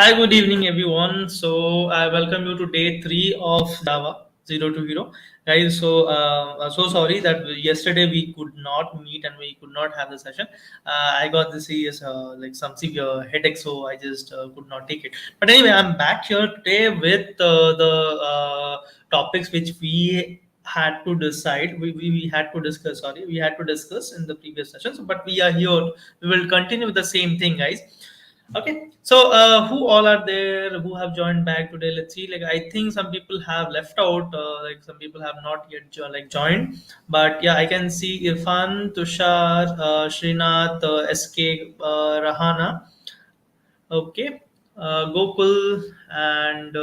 Hi, good evening, everyone. So I welcome you to day three of Java Zero to Hero, guys. So sorry that yesterday we could not meet and we could not have the session. I got this serious like some severe headache, so I just could not take it. But anyway, I'm back here today with the topics which we had to decide. We had to discuss. Sorry, we had to discuss in the previous sessions. But we are here. We will continue with the same thing, guys. Okay, so who all are there who have joined back today? Let's see. Like I think some people have left out. Like some people have not yet joined. But yeah, I can see Irfan, Tushar, Srinath, SK, Rahana. Okay, Gokul, and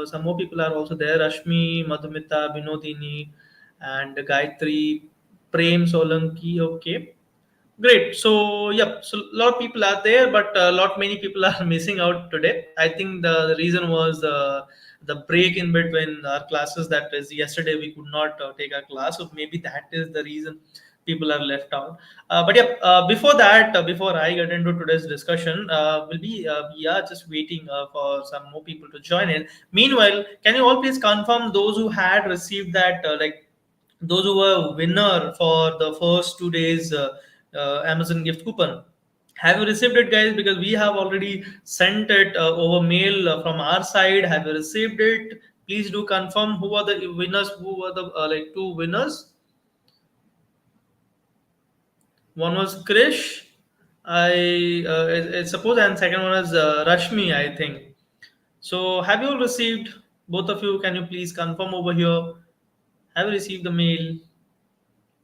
some more people are also there. Rashmi, Madhumita, Binodini, and Gayatri, Prem Solanki. Okay. Great. So, yep. So, a lot of people are there, but a lot many people are missing out today. I think the reason was the break in between our classes. That is, yesterday we could not take our class, so maybe that is the reason people are left out. But yeah, before that, before I get into today's discussion, we are just waiting for some more people to join in. Meanwhile, can you all please confirm those who had received that those who were winner for the first 2 days Amazon gift coupon. Have you received it, guys? Because we have already sent it over mail from our side. Have you received it? Please do confirm who are the winners. Who were the like two winners? One was Krish, I suppose, and second one is Rashmi, I think. So, have you received both of you? Can you please confirm over here? Have you received the mail?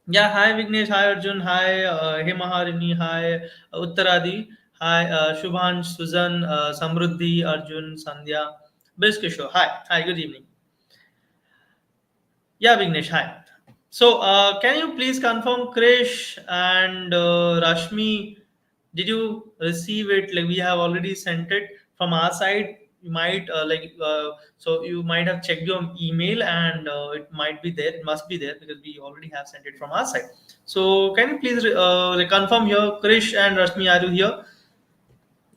Yeah, hi Vignesh, hi Arjun, hi Hemaharini, hi Uttaradi, hi Shubhansh, Susan, Samruddhi, Arjun, Sandhya, Biskishore. Hi, good evening. Yeah, Vignesh, hi. So, can you please confirm Krish and Rashmi? Did you receive it? Like we have already sent it from our side. You might so you might have checked your email and it might be there. It must be there because we already have sent it from our side. So, can you please confirm here, Krish and Rashmi? Are you here?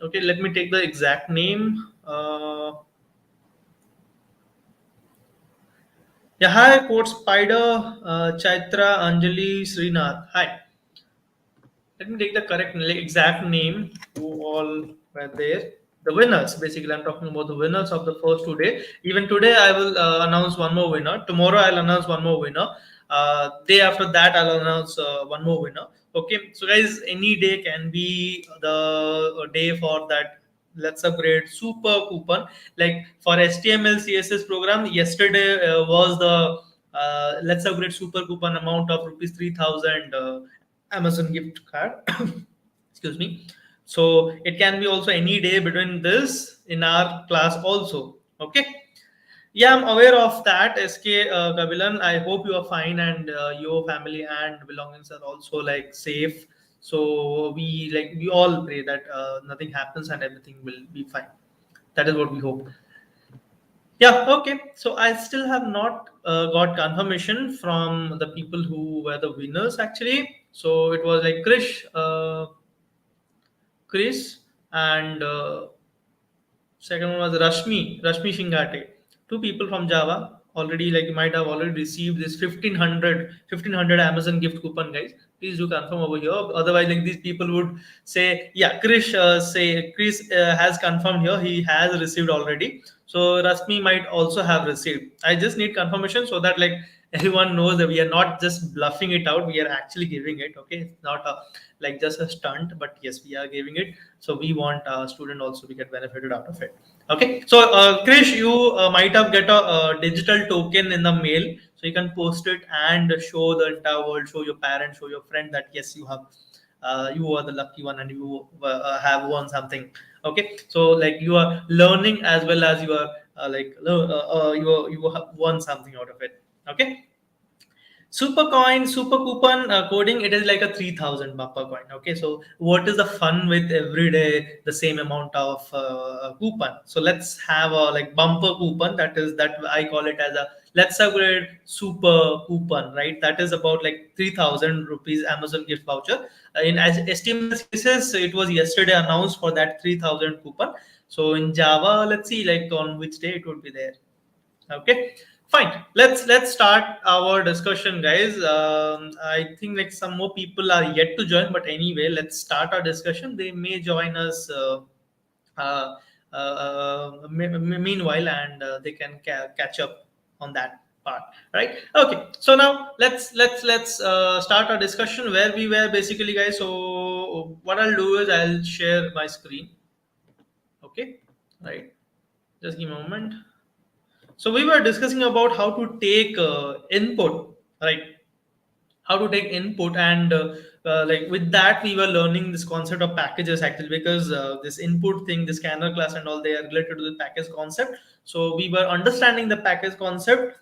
Okay, let me take the exact name. Yeah, hi, Code Spider, Chaitra, Anjali, Srinath. Hi. Let me take the correct, exact name who all were there. The winners, basically, I'm talking about the winners of the first 2 days. Even today, I will announce one more winner. Tomorrow, I'll announce one more winner. Day after that, I'll announce one more winner. Okay, so guys, any day can be the day for that. Let's upgrade super coupon. Like for HTML CSS program, yesterday was the let's upgrade super coupon amount of rupees 3,000. Amazon gift card. Excuse me. So it can be also any day between this in our class also. Okay. Yeah, I'm aware of that, SK Kabilan. I hope you are fine and your family and belongings are also like safe. So we all pray that nothing happens and everything will be fine. That is what we hope. Yeah, okay. So I still have not got confirmation from the people who were the winners actually. So it was like Chris, and second one was Rashmi Shingate. Two people from Java already, like you might have already received this 1500 Amazon gift coupon, guys. Please do confirm over here. Otherwise, like these people would say, yeah, Chris has confirmed here. He has received already. So Rashmi might also have received. I just need confirmation so that like everyone knows that we are not just bluffing it out. We are actually giving it. Okay, it's not a like just a stunt, but yes, we are giving it. So we want student also to get benefited out of it. Okay, so Krish, you might have get a digital token in the mail, so you can post it and show the entire world, show your parents, show your friend that yes, you are the lucky one and you have won something. Okay, so like you are learning as well as you are you have won something out of it. Okay, super coin, super coupon coding, it is like a 3,000 bumper coin. Okay, so what is the fun with every day the same amount of coupon? So let's have a like bumper coupon, that I call it as a let's upgrade super coupon, right? That is about like 3,000 rupees Amazon gift voucher. In as HTML cases, it was yesterday announced for that 3,000 coupon. So in Java, let's see like on which day it would be there. Okay, fine. Let's start our discussion, guys. I think like some more people are yet to join, but anyway, let's start our discussion. They may join us. Uh, Meanwhile, and they can catch up on that part, right? Okay, so now let's start our discussion where we were basically, guys. So what I'll do is I'll share my screen. Okay, right, just give me a moment. So we were discussing about how to take input, right? How to take input, and like with that we were learning this concept of packages actually, because this input thing, this scanner class and all, they are related to the package concept. So we were understanding the package concept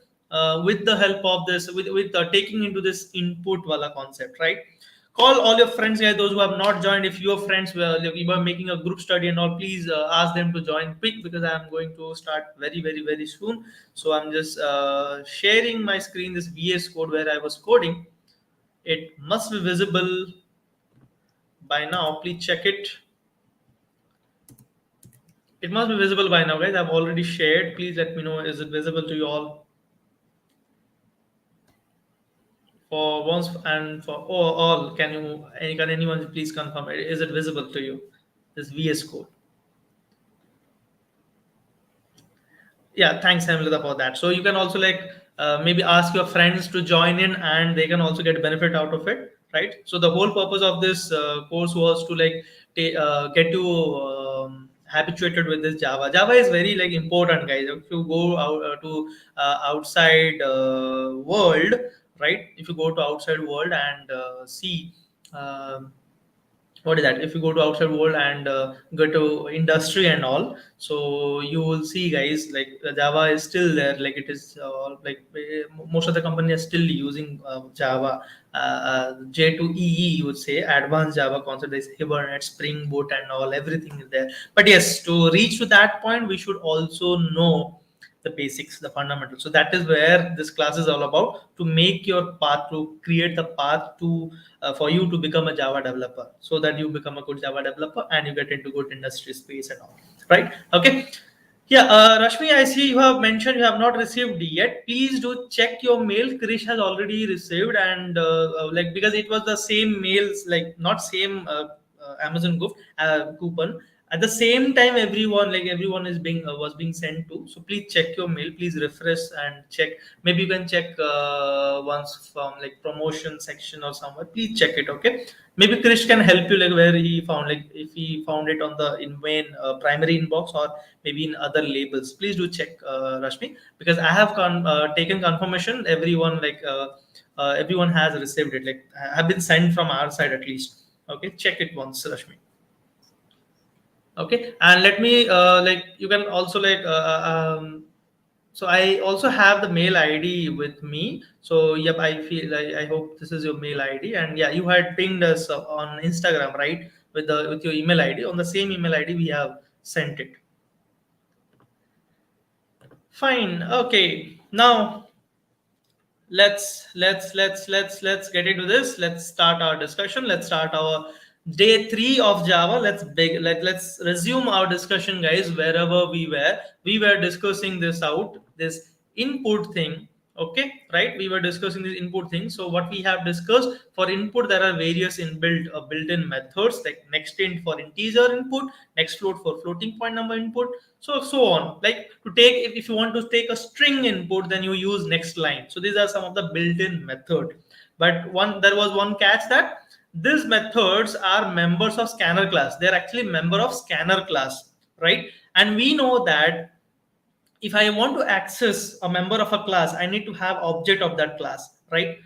with the help of this, with taking into this input wala concept, right? Call all your friends, guys, those who have not joined. If your friends were, like, you were making a group study and all, please ask them to join quick, because I'm going to start very soon. So I'm just sharing my screen, this VS code where I was coding. It must be visible by now. Please check it. It must be visible by now, guys. I've already shared. Please let me know. Is it visible to you all? For once and for all, can anyone please confirm? Is it visible to you? This VS code. Yeah, thanks, Hamlita, for that. So you can also like maybe ask your friends to join in, and they can also get benefit out of it, right? So the whole purpose of this course was to like get you habituated with this Java. Java is very like important, guys. If you go out to outside world, right? If you go to outside world and see. What is that, if you go to outside world and go to industry and all, so you will see, guys, like Java is still there, like it is most of the company are still using Java. J2EE, you would say, advanced Java concept. There's Hibernate, Spring Boot and all, everything is there. But yes, to reach to that point we should also know the basics, the fundamentals. So that is where this class is all about, to make your path, to create the path to for you to become a Java developer, so that you become a good Java developer and you get into good industry space and all, right? Okay. Yeah, Rashmi, I see you have mentioned you have not received yet. Please do check your mail. Krish has already received, and like, because it was the same mails, like not same Amazon gift coupon. At the same time, everyone is being was being sent to. So please check your mail. Please refresh and check. Maybe you can check once from like promotion section or somewhere. Please check it. Okay. Maybe Krish can help you, like where he found, like if he found it on the in main primary inbox, or maybe in other labels. Please do check, Rashmi, because I have taken confirmation. Everyone has received it. Like have been sent from our side at least. Okay, check it once, Rashmi. Okay, and let me like you can also like so I also have the mail ID with me. So yep, I feel like, I hope this is your mail ID. And yeah, you had pinged us on Instagram, right, with the with your email ID. On the same email ID we have sent it. Fine. Okay, now let's get into this. Let's start our discussion. Let's start our day 3 of Java. Let's resume our discussion, guys. Wherever we were discussing this input thing. Okay, right, we were discussing this input thing. So what we have discussed, for input there are various built-in methods, like next int for integer input, next float for floating point number input, so on. Like to take, if you want to take a string input, then you use next line. So these are some of the built-in method. But there was one catch, that these methods are members of scanner class. They're actually member of scanner class, right? And we know that if I want to access a member of a class, I need to have object of that class, right?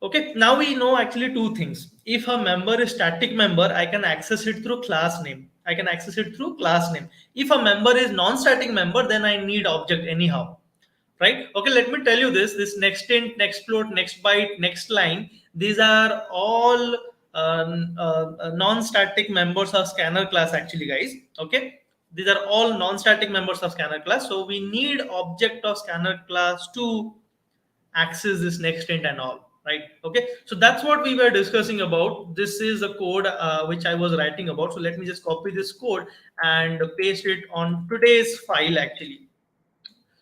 Okay, now we know actually two things. If a member is static member, I can access it through class name. I can access it through class name. If a member is non-static member, then I need object anyhow, right? Okay, let me tell you this next int, next float, next byte, next line, these are all non-static members of scanner class actually, guys. Okay, these are all non-static members of scanner class. So we need object of scanner class to access this next int and all. right? Okay, so that's what we were discussing about. This is the code which I was writing about. So let me just copy this code and paste it on today's file actually.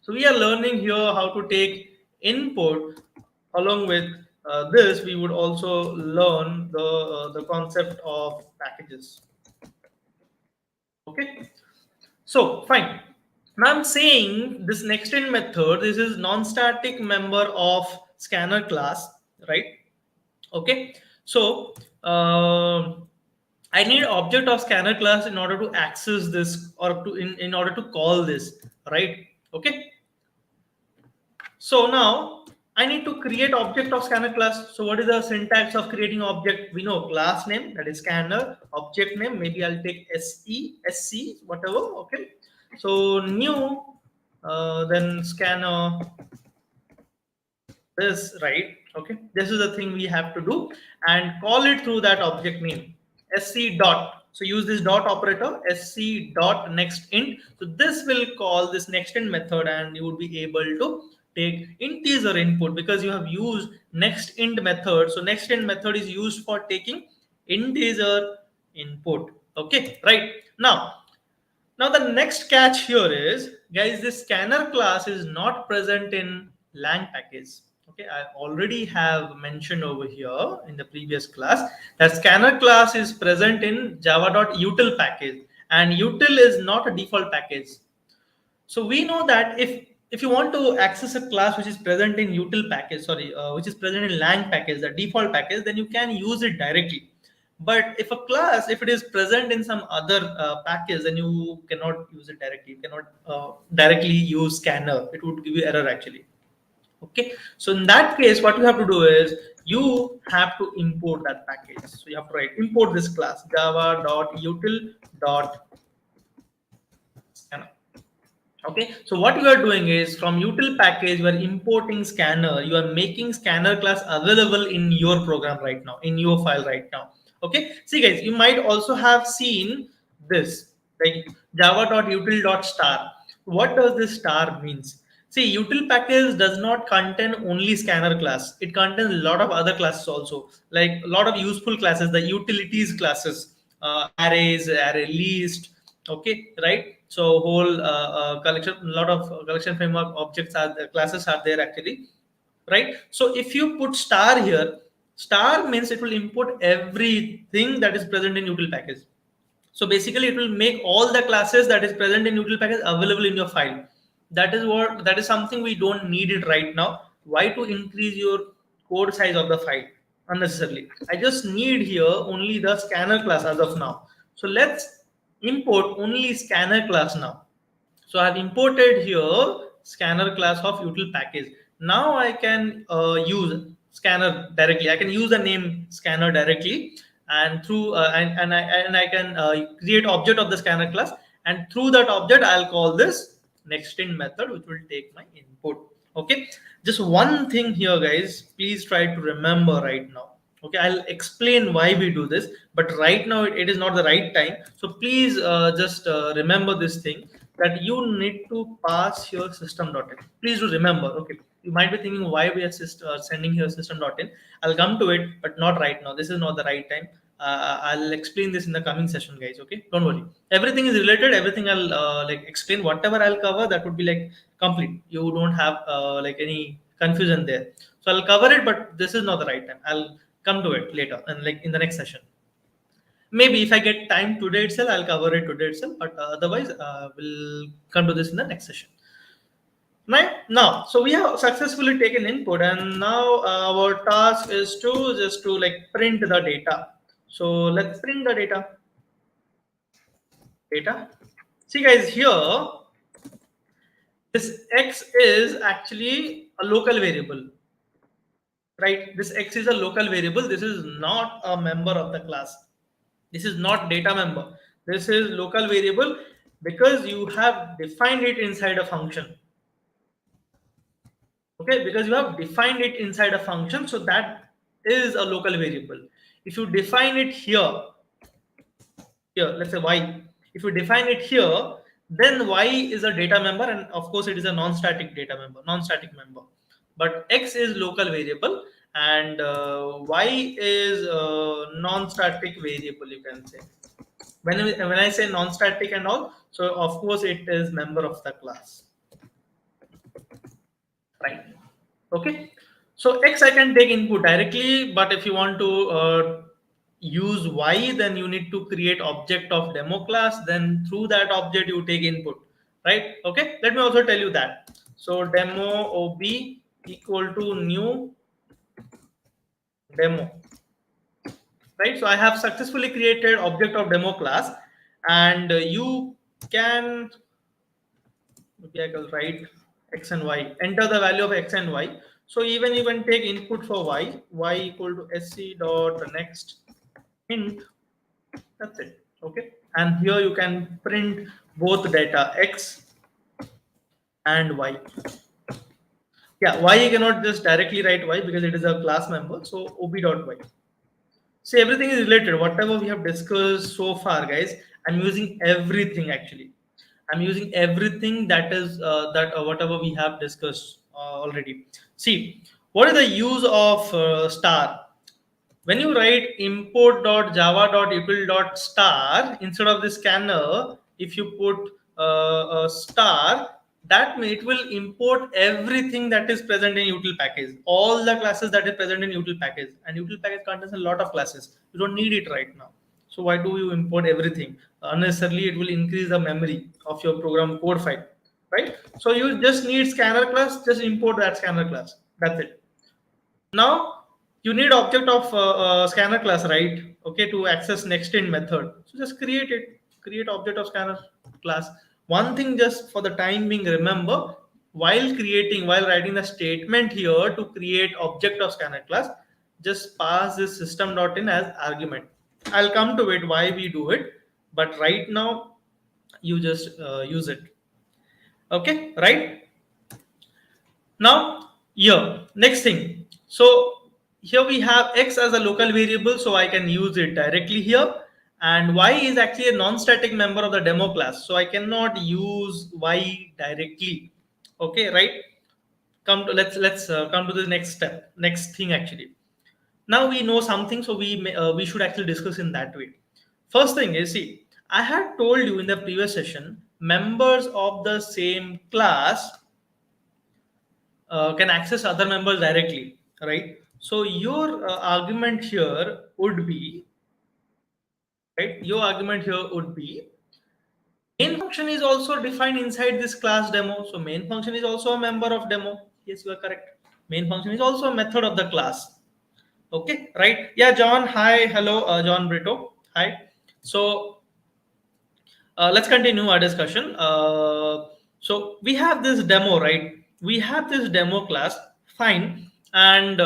So we are learning here how to take input. Along with this, we would also learn the concept of packages. Okay, so fine. Now I'm saying this next in method. This is non-static member of scanner class, right? Okay, so I need object of scanner class in order to access this, or to in order to call this, right? Okay, so now I need to create object of scanner class. So what is the syntax of creating object? We know class name, that is scanner, object name, maybe I'll take SC, whatever. Okay, so new, then scanner, this, right? Okay, this is the thing we have to do, and call it through that object name sc dot. So use this dot operator, sc dot next int. So this will call this next int method, and you would be able to take integer input because you have used next int method. So next int method is used for taking integer input. Okay, right? Now the next catch here is, guys, this scanner class is not present in lang package. Okay, I already have mentioned over here in the previous class that scanner class is present in java.util package, and util is not a default package. So we know that if you want to access a class which is present in util package, sorry, which is present in lang package, the default package, then you can use it directly. But if a class, if it is present in some other package, then you cannot use it directly. You cannot directly use scanner. It would give you error actually. Okay, so in that case, what you have to do is you have to import that package. So you have to write import this class java.util.scanner. Okay, so what you are doing is from util package, you are importing scanner. You are making scanner class available in your program right now, in your file right now. Okay, see guys, you might also have seen this like java.util.star. What does this star means? See, util package does not contain only scanner class. It contains a lot of other classes also, like a lot of useful classes, the utilities classes, arrays, array list. Okay, right? So whole collection, a lot of collection framework objects are classes are there actually, right? So if you put star here, star means it will import everything that is present in util package. So basically it will make all the classes that is present in util package available in your file. That is something we don't need it right now. Why to increase your code size of the file unnecessarily? I just need here only the scanner class as of now. So let's import only scanner class now. So I've imported here scanner class of util package. Now I can use scanner directly. I can use the name scanner directly, and through and I can create object of the scanner class, and through that object I'll call this nextInt method, which will take my input. Okay, just one thing here, guys. Please try to remember right now. Okay, I'll explain why we do this, but right now it is not the right time. So please just remember this thing, that you need to pass your system.in. Please do remember. Okay, you might be thinking why we are sending here system.in. I'll come to it, but not right now. This is not the right time. I'll explain this in the coming session, guys. Okay, don't worry. Everything is related. Everything I'll like explain. Whatever I'll cover, that would be like complete. You don't have like any confusion there. So I'll cover it, but this is not the right time. I'll come to it later and like in the next session. Maybe if I get time today itself, I'll cover it today itself. But otherwise, we'll come to this in the next session. Now, so we have successfully taken input, and now our task is to just to like print the data. So let's print the data. See guys, here this x is actually a local variable, right? This x is a local variable. This is not a member of the class. This is not data member. This is local variable because you have defined it inside a function. Okay, because you have defined it inside a function, so that is a local variable. If you define it here, let's say y. If you define it here, then y is a data member, and of course it is a non-static data member, non-static member. But x is local variable, and y is non-static variable, you can say. When I say non-static and all, so of course it is member of the class, right? Okay, so x I can take input directly, but if you want to use y, then you need to create object of demo class, then through that object you take input, right? Okay, let me also tell you that. So demo ob equal to new demo, right? So I have successfully created object of demo class, and you can, maybe I will write x and y, enter the value of x and y. So even you can take input for y equal to sc dot next int, that's it. Okay, and here you can print both data x and y. Yeah, y you cannot just directly write y because it is a class member, so ob dot y. See, everything is related. Whatever we have discussed so far, guys, I'm using everything actually. I'm using everything that is whatever we have discussed already. See, what is the use of star? When you write import.java.util.star instead of the scanner, if you put a star, that may it will import everything that is present in util package, all the classes that is present in util package, and util package contains a lot of classes. You don't need it right now. So why do you import everything unnecessarily? It will increase the memory of your program code file, right? So you just need scanner class, just import that scanner class, that's it. Now you need object of scanner class, right? Okay, to access next in method. So just create it, create object of scanner class. One thing just for the time being, remember, while writing the statement here to create object of scanner class, just pass this system.in as argument. I'll come to it why we do it, but right now you just use it. Okay, right? Now, here, next thing. So here we have x as a local variable, so I can use it directly here. And y is actually a non-static member of the demo class, so I cannot use y directly. Okay, right? Let's come to the next step, next thing actually. Now we know something, so we should actually discuss in that way. First thing is, see, I had told you in the previous session, members of the same class can access other members directly, right? So your argument here would be, right? Your argument here would be main function is also defined inside this class demo. So main function is also a member of demo. Yes, you are correct. Main function is also a method of the class. Okay, right? Yeah, John. Hi, hello, John Brito. Hi. So let's continue our discussion. So we have this demo, right? We have this demo class, fine, and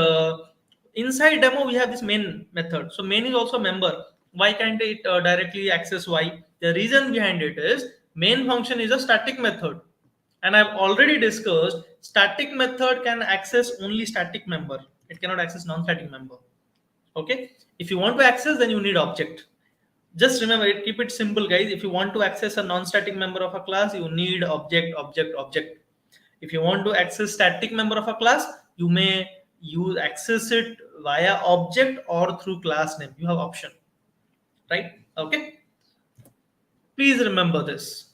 inside demo we have this main method. So main is also member. Why can't it directly access y? The reason behind it is main function is a static method, and I've already discussed static method can access only static member. It cannot access non-static member. Okay, if you want to access, then you need object. Just remember it, keep it simple, guys. If you want to access a non-static member of a class, you need object, object, object. If you want to access static member of a class, you may use access it via object or through class name. You have option, right? Okay, please remember this.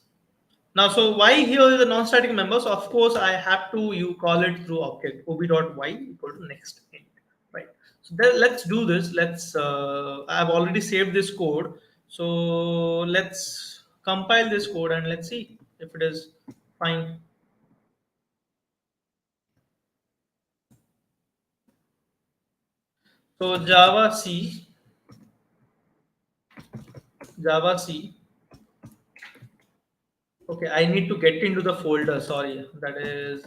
Now, so why here is the non-static member? So of course I have to you call it through object ob.y equal to next int, right? So then let's do this. Let's I've already saved this code. So let's compile this code and let's see if it is fine. So Java C. Okay, I need to get into the folder. Sorry, that is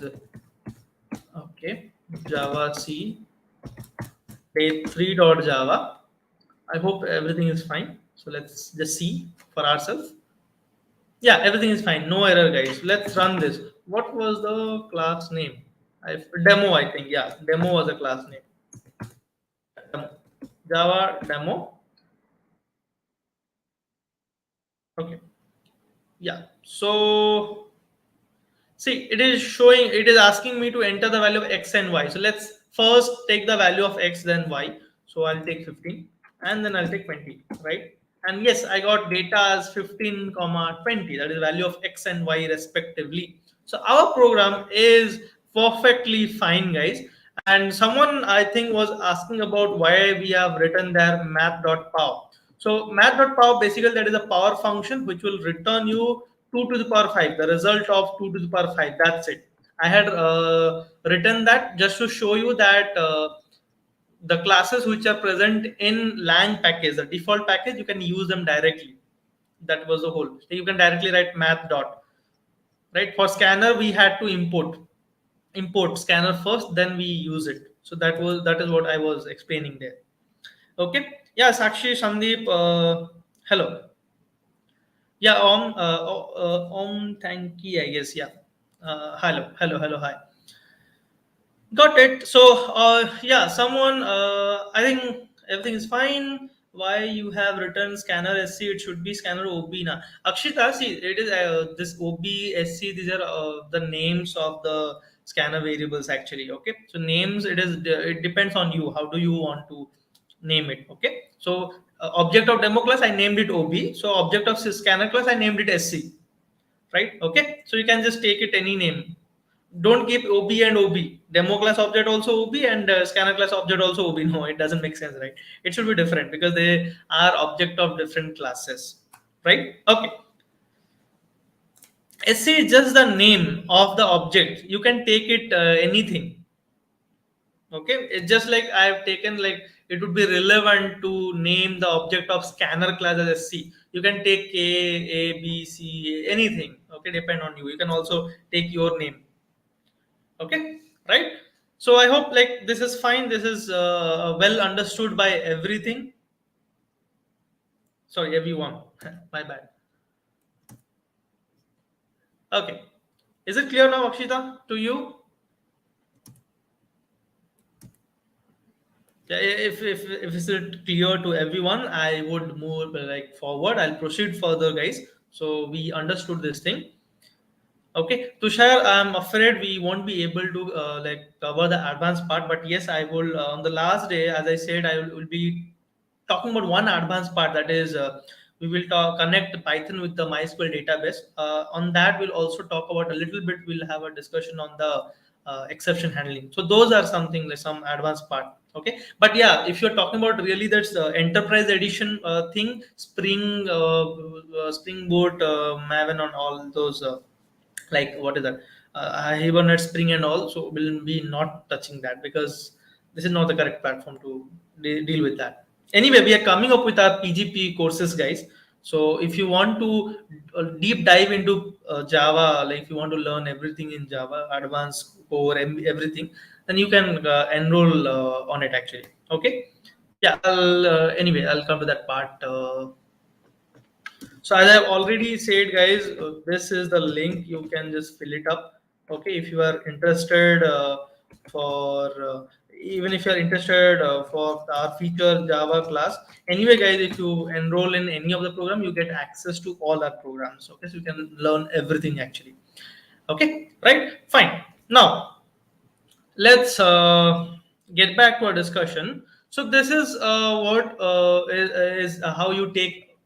okay. Java C day3.java. I hope everything is fine. So let's just see for ourselves. Yeah, everything is fine. No error, guys. Let's run this. What was the class name? Demo, I think. Yeah, demo was a class name. Demo. Java demo. Okay. Yeah. So see, it is showing. It is asking me to enter the value of x and y. So let's first take the value of x then y. So I'll take 15 and then I'll take 20, right? And yes, I got data as 15 comma 20, that is value of x and y respectively. So our program is perfectly fine, guys. And someone I think was asking about why we have written there math.power. So math.power, basically that is a power function which will return you 2 to the power 5, the result of 2 to the power 5. That's it. I had written that just to show you that the classes which are present in lang package, the default package, you can use them directly. That was the whole. So you can directly write math dot. Right, for scanner we had to import scanner first, then we use it. So that is what I was explaining there. Okay. Yeah, Sakshi, Sandeep, hello. Yeah, Om Thanki, I guess. Yeah. Hello, hi. Got it. So, yeah, someone, I think everything is fine. Why you have written scanner SC? It should be scanner OB now. Akshita, see, it is this OB, SC, these are the names of the scanner variables actually. Okay. So, names, it depends on you. How do you want to name it? Okay. So, object of demo class, I named it OB. So, object of scanner class, I named it SC. Right. Okay. So, you can just take it any name. Don't keep OB and OB. Demo class object also OB and scanner class object also OB. No, it doesn't make sense, right? It should be different because they are object of different classes, right? Okay. SC is just the name of the object. You can take it anything. Okay, it's just like I have taken, like it would be relevant to name the object of scanner class as SC. You can take A, B, C, anything. Okay, depend on you. You can also take your name. Okay, right? So I hope like this is fine. This is well understood by everything. Sorry, everyone. My bad. Okay, is it clear now, Akshita, to you? Yeah, if it's clear to everyone, I would move like forward. I'll proceed further, guys. So we understood this thing. Okay, Tushar, I'm afraid we won't be able to like cover the advanced part, but yes, I will on the last day, as I said, I will be talking about one advanced part, that is we will connect Python with the MySQL database. On that, we'll also talk about a little bit. We'll have a discussion on the exception handling. So those are something like some advanced part. Okay, but yeah, if you're talking about really that's enterprise edition thing, Springboard, Maven, on all those. Like what is that, Hibernate, Spring and all, so we'll be not touching that because this is not the correct platform to deal with that. Anyway, we are coming up with our PGP courses, guys. So if you want to deep dive into Java, like if you want to learn everything in Java, advanced core, everything, then you can enroll on it actually. Okay. Yeah, anyway, I'll come to that part. So as I've already said, guys, this is the link. You can just fill it up. Okay, if you are interested for even if you are interested for our feature Java class. Anyway, guys, if you enroll in any of the program, you get access to all our programs. Okay, so you can learn everything actually. Okay, right? Fine. Now let's get back to our discussion. So this is what is how you take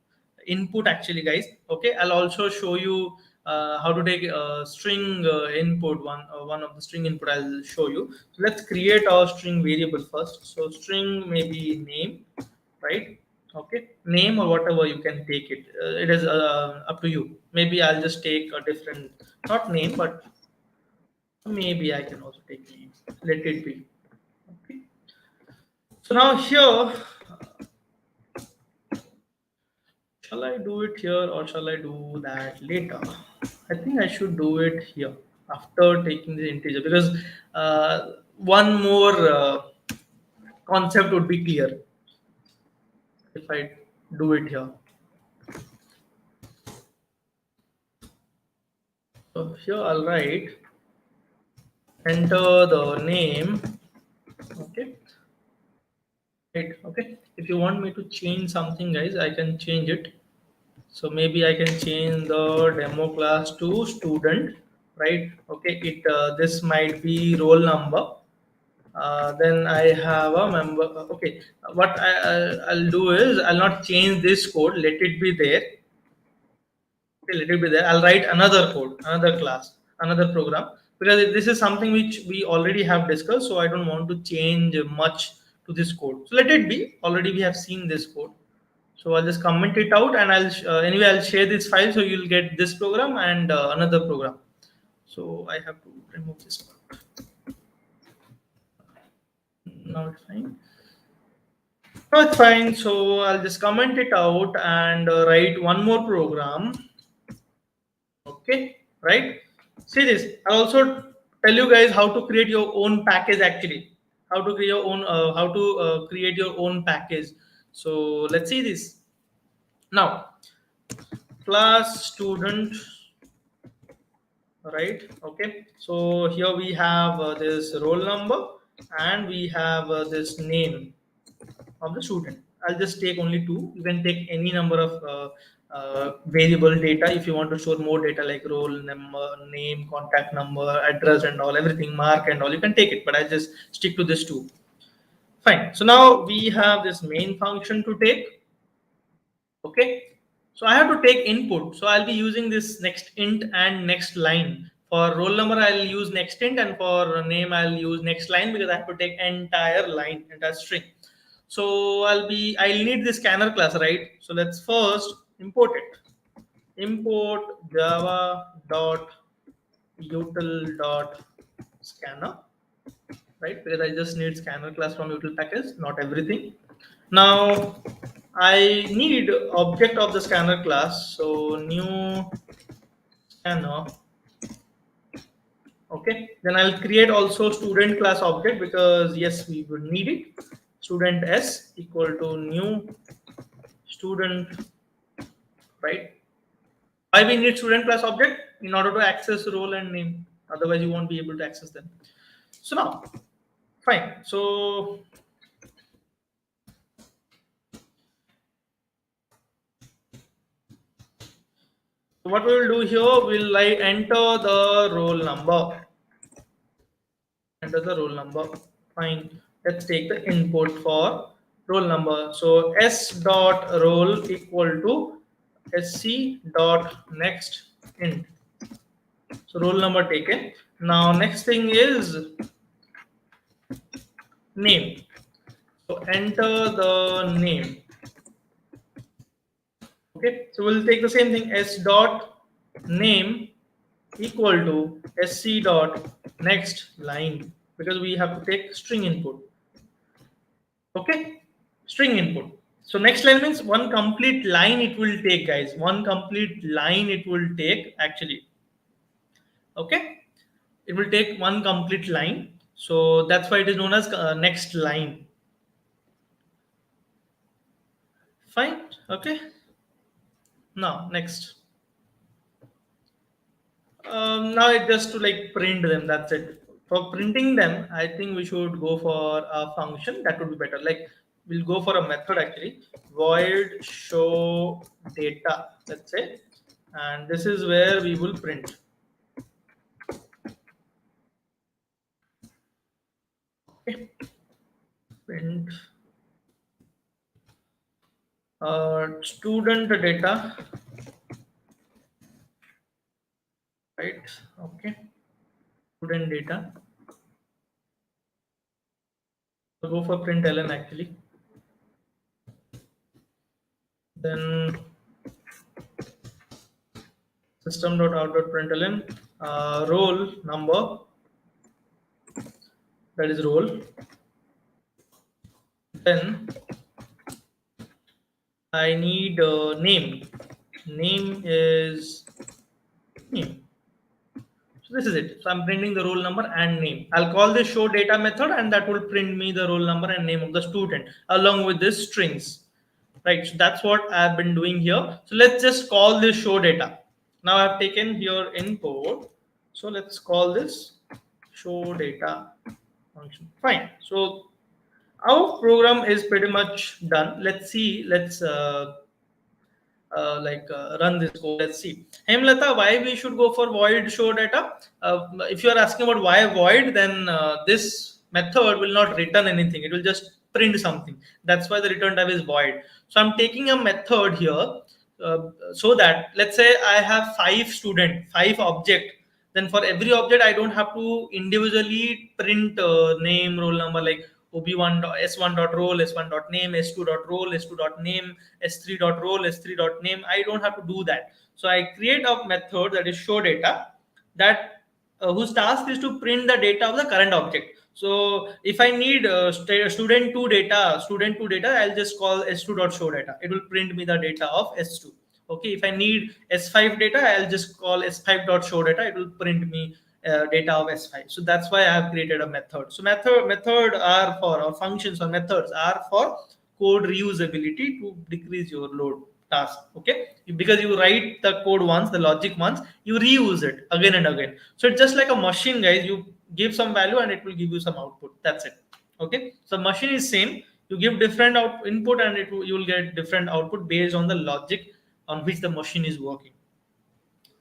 input actually, guys. Okay, I'll also show you how to take string input. One of the string input I'll show you. So let's create our string variable first. So string maybe name, right? Okay, name or whatever, you can take it. It is up to you. Maybe I'll just take a different, not name, but maybe I can also take name. Let it be. Okay. So now here, shall I do it here or shall I do that later? I think I should do it here after taking the integer because one more concept would be clear if I do it here. So here I'll write enter the name. Okay. Right. Okay. If you want me to change something, guys, I can change it. So maybe I can change the demo class to student, right? Okay, it this might be roll number. Then I have a member. Okay, what I'll do is I'll not change this code. Let it be there. Okay, let it be there. I'll write another code, another class, another program, because this is something which we already have discussed. So I don't want to change much to this code. So let it be. Already we have seen this code. So I'll just comment it out, and anyway I'll share this file, so you'll get this program and another program. So I have to remove this part. Now it's fine. No, it's fine. So I'll just comment it out and write one more program. Okay, right? See this. I'll also tell you guys how to create your own package actually. How to create your own create your own package. So let's see this. Now, class student, right? Okay. So here we have this roll number and we have this name of the student. I'll just take only two. You can take any number of variable data if you want to store more data like roll number, name, contact number, address, and all, everything, mark and all. You can take it, but I just stick to this two. Fine. So now we have this main function to take. Okay. So I have to take input. So I'll be using this next int and next line. For roll number, I'll use next int, and for name, I'll use next line because I have to take entire line, entire string. So I'll need this scanner class, right? So let's first import it. Import java dot util dot scanner, right? Because I just need scanner class from util package, not everything. Now I need object of the scanner class. So new scanner. Okay. Then I'll create also student class object because yes, we would need it. Student s equal to new student, right? Why we need student class object? In order to access role and name. Otherwise, you won't be able to access them. So now, fine. So what we will do here, we'll enter the roll number. Enter the roll number. Fine. Let's take the input for roll number. So s dot roll equal to sc dot next int. So roll number taken. Now next thing is name. So enter the name. Okay. So we'll take the same thing, s dot name equal to sc dot next line, because we have to take string input. Okay, string input. So next line means one complete line it will take, guys. One complete line it will take actually. Okay, it will take one complete line. So that's why it is known as next line. Fine. Okay. Now next. Now it just to like print them. That's it. For printing them, I think we should go for a function that would be better. Like we'll go for a method actually. Void show data. Let's say, and this is where we will print. Okay. Print student data. Right. Okay. Student data. I'll go for println actually. Then system.out.println roll number, that is roll. Then I need name. Name is name. So this is it. So I'm printing the roll number and name. I'll call this show data method, and that will print me the roll number and name of the student along with this strings. Right. So that's what I've been doing here. So let's just call this show data. Now I've taken here input. So let's call this show data function. Fine. So our program is pretty much done. Let's see. Let's run this code. Let's see. Hemlata, why we should go for void show data? If you are asking about why void, then this method will not return anything. It will just print something. That's why the return type is void. So I'm taking a method here, so that let's say I have five object. Then for every object, I don't have to individually print name, roll number, like ob1 s1 dot roll, s1 dot name, s2 dot roll, s2 dot name, s3 dot roll, s3 dot name. I don't have to do that. So I create a method that is show data, that whose task is to print the data of the current object. So if I need student 2 data, I'll just call s2 dot show data. It will print me the data of s2. Okay, if I need s5 data, I'll just call s5 dot show data. It will print me data of s5. So that's why I have created a method. So method are for, or functions or methods are for code reusability, to decrease your load task. Okay, because you write the code once, the logic once, you reuse it again and again. So it's just like a machine, guys. You give some value and it will give you some output. That's it. Okay, so machine is same. You give different input and you will get different output based on the logic on which the machine is working.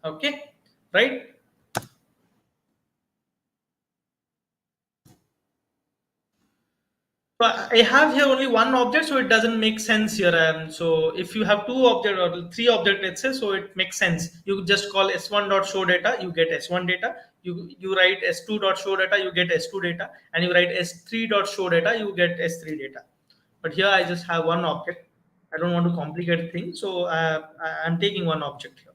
Okay, right? But I have here only one object, so it doesn't make sense here. So if you have two object or three object, let's say, so it makes sense. You just call s1 dot show data, you get s1 data. You write s2 dot show data, you get s2 data, and you write s3 dot show data, you get s3 data. But here I just have one object. I don't want to complicate things, so I'm taking one object here.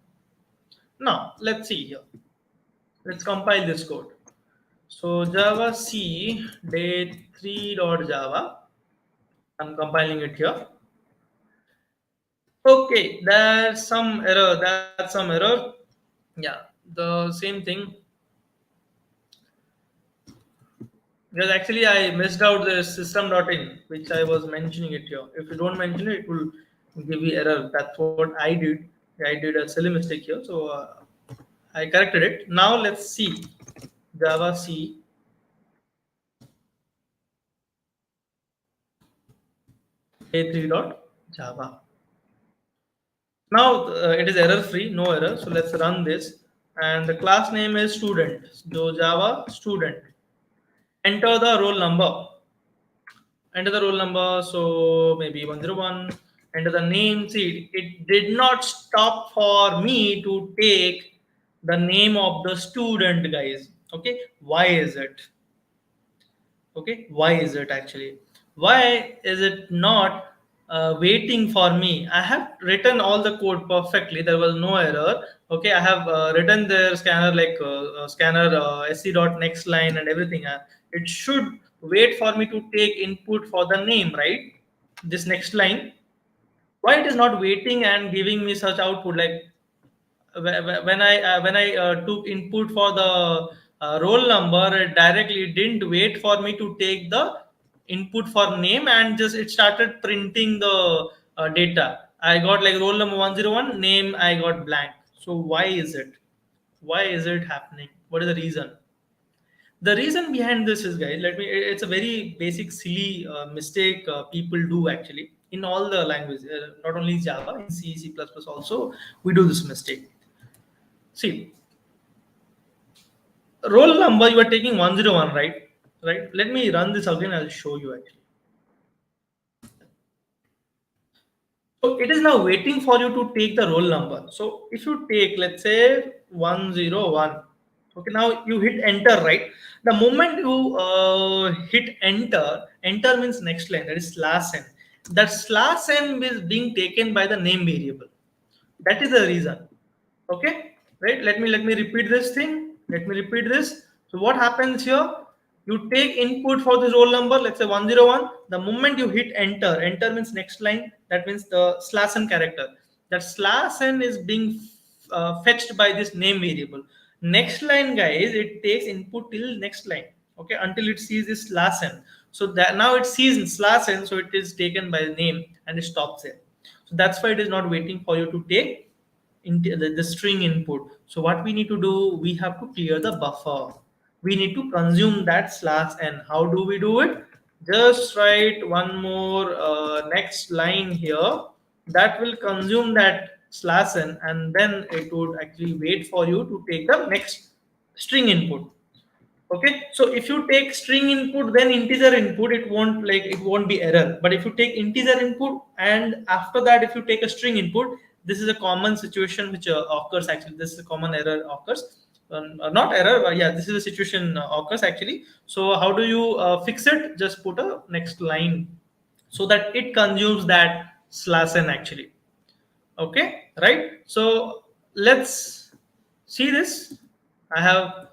Now let's see here. Let's compile this code. So Java C day3.java. I'm compiling it here. Okay, there's some error. That's some error. Yeah, the same thing. Because actually I missed out the system.in, which I was mentioning it here. If you don't mention it, it will give you error. That's what I did. I did a silly mistake here. So I corrected it. Now let's see Java C a3.java. Now it is error free, no error. So let's run this. And the class name is student. So Java student. Enter the roll number. Enter the roll number. So maybe 101. Enter the name. See, it did not stop for me to take the name of the student, guys. Okay, why is it? Okay, why is it actually? Why is it not waiting for me? I have written all the code perfectly. There was no error. Okay, I have written the scanner, like scanner sc dot next line and everything. It should wait for me to take input for the name, right? This next line. Why it is not waiting and giving me such output? Like when I took input for the roll number, it directly didn't wait for me to take the input for name, and just it started printing the data. I got like roll number 101, name I got blank. So why is it? Why is it happening? What is the reason? The reason behind this is, guys, let me, it's a very basic silly mistake people do actually in all the languages, not only Java, in C++ also we do this mistake. See, roll number you are taking 101, right. Let me run this again. I'll show you actually. So it is now waiting for you to take the roll number. So if you take, let's say, 101, okay, now you hit enter, right? The moment you hit enter means next line, that is slash n. That slash n is being taken by the name variable. That is the reason. Okay, right. Let me repeat this thing. Let me repeat this. So what happens here? You take input for this roll number, let's say 101. The moment you hit enter means next line. That means the slash n character. That slash n is being fetched by this name variable. Next line, guys, it takes input till next line. Okay, until it sees this slash n. So that now it sees slash n, so it is taken by name and it stops there. So that's why it is not waiting for you to take the string input. So what we need to do, we have to clear the buffer. We need to consume that slash n. How do we do it? Just write one more next line here that will consume that slash n, and then it would actually wait for you to take the next string input. Okay, so if you take string input then integer input, it won't be error. But if you take integer input and after that if you take a string input, this is a common situation which occurs actually. This is a common error occurs. Not error, but yeah, this is a situation occurs actually. So how do you fix it? Just put a next line so that it consumes that slash n actually. Okay, right? So let's see this. I have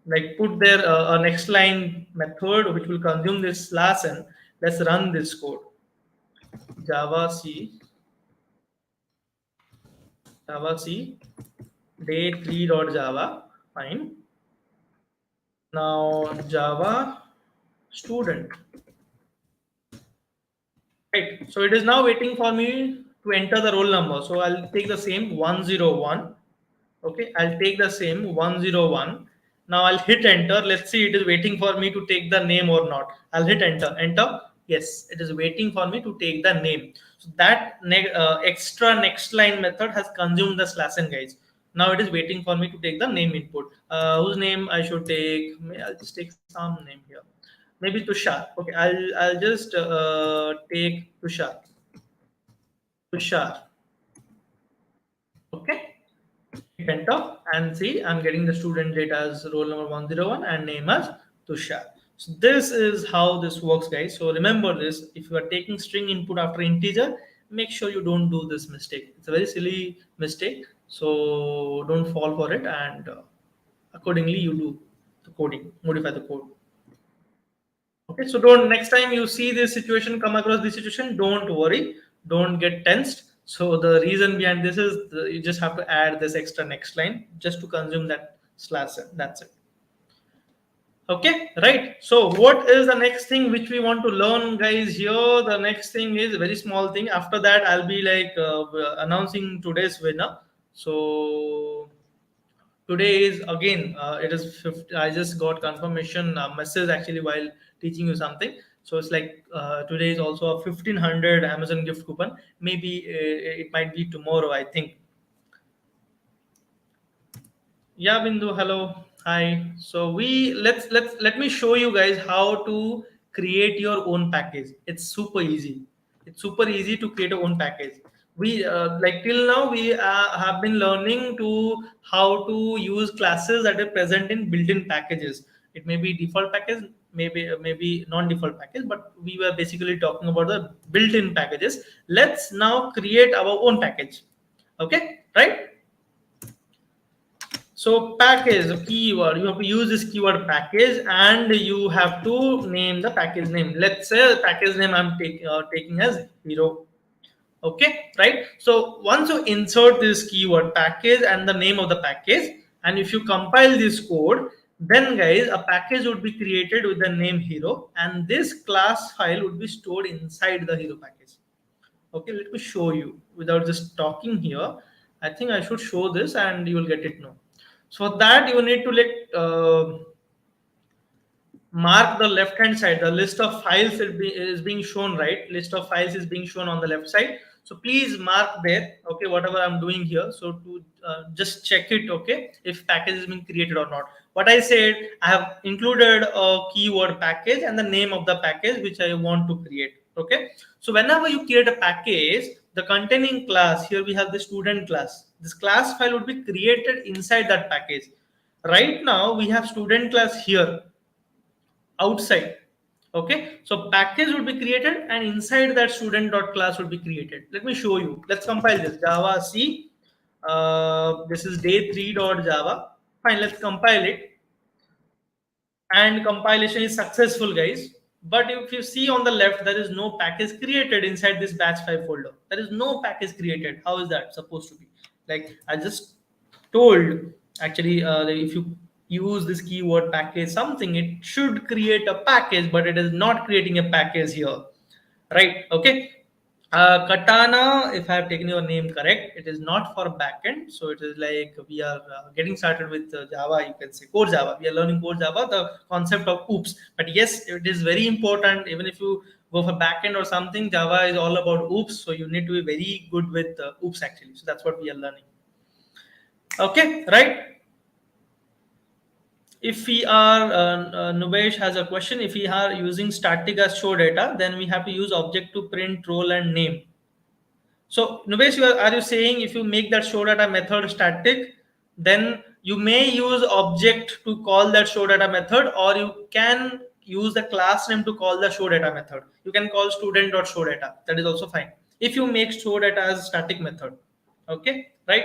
like put there a next line method which will consume this slash n. Let's run this code. Java C, Java C, day3.java. Fine. Now Java student. Right. So it is now waiting for me to enter the roll number. So I'll take the same 101. Okay, I'll take the same 101. Now I'll hit enter. Let's see it is waiting for me to take the name or not. I'll hit enter. Enter. Yes, it is waiting for me to take the name. So that extra next line method has consumed the slash n, guys. Now it is waiting for me to take the name input. Whose name I should take? I'll just take some name here. Maybe Tushar. Okay, I'll just take Tushar. Tushar. Okay. Enter and see I'm getting the student data as roll number 101 and name as Tushar. So this is how this works, guys. So remember this: if you are taking string input after integer, make sure you don't do this mistake. It's a very silly mistake, so don't fall for it, and accordingly you do the coding, modify the code. Okay, so don't, next time you see this situation, come across this situation, don't worry, don't get tensed. So the reason behind this is you just have to add this extra next line just to consume that slash n. That's it. Okay, right. So what is the next thing which we want to learn, guys? Here the next thing is a very small thing. After that I'll be like announcing today's winner. So today is again it is 50, I just got confirmation message actually while teaching you something. So it's like today is also a 1500 Amazon gift coupon. Maybe it might be tomorrow, I think. Yeah, Bindu, hello. Hi. So let me show you guys how to create your own package. It's super easy. It's super easy to create your own package. We like till now we have been learning to how to use classes that are present in built-in packages. It may be default package, maybe non-default package, but we were basically talking about the built-in packages. Let's now create our own package. Okay, right? So package, a keyword, you have to use this keyword package and you have to name the package name. Let's say the package name I'm taking as hero. Okay, right? So once you insert this keyword package and the name of the package, and if you compile this code, then guys, a package would be created with the name hero, and this class file would be stored inside the hero package. Okay, let me show you without just talking here. I think I should show this and you will get it now. So for that you need to mark the left hand side. The list of files is being shown, right? List of files is being shown on the left side. So please mark there, okay, whatever I'm doing here. So to just check it, okay, if package is being created or not. What I said, I have included a keyword package and the name of the package which I want to create. Okay, so whenever you create a package, the containing class, here we have the student class. This class file would be created inside that package. Right now we have student class here outside. Okay, so package would be created and inside that student dot class would be created. Let me show you. Let's compile this. Java C, this is day3.java. Fine, let's compile it. And compilation is successful, guys. But if you see on the left, there is no package created inside this batch 5 folder. There is no package created. How is that supposed to be? Like I just told, actually, if you use this keyword package something, it should create a package, but it is not creating a package here, right? Okay. Katana, if I have taken your name correct, it is not for backend. So it is like we are getting started with Java, you can say core Java. We are learning core Java, the concept of oops. But yes, it is very important. Even if you go for backend or something, Java is all about oops. So you need to be very good with oops actually. So that's what we are learning. Okay, right? if we are Nubesh has a question. If we are using static as show data, then we have to use object to print role and name. So Nubesh, are you saying if you make that show data method static, then you may use object to call that show data method, or you can use the class name to call the show data method. You can call student.showData. That is also fine if you make show data as static method. Okay, right?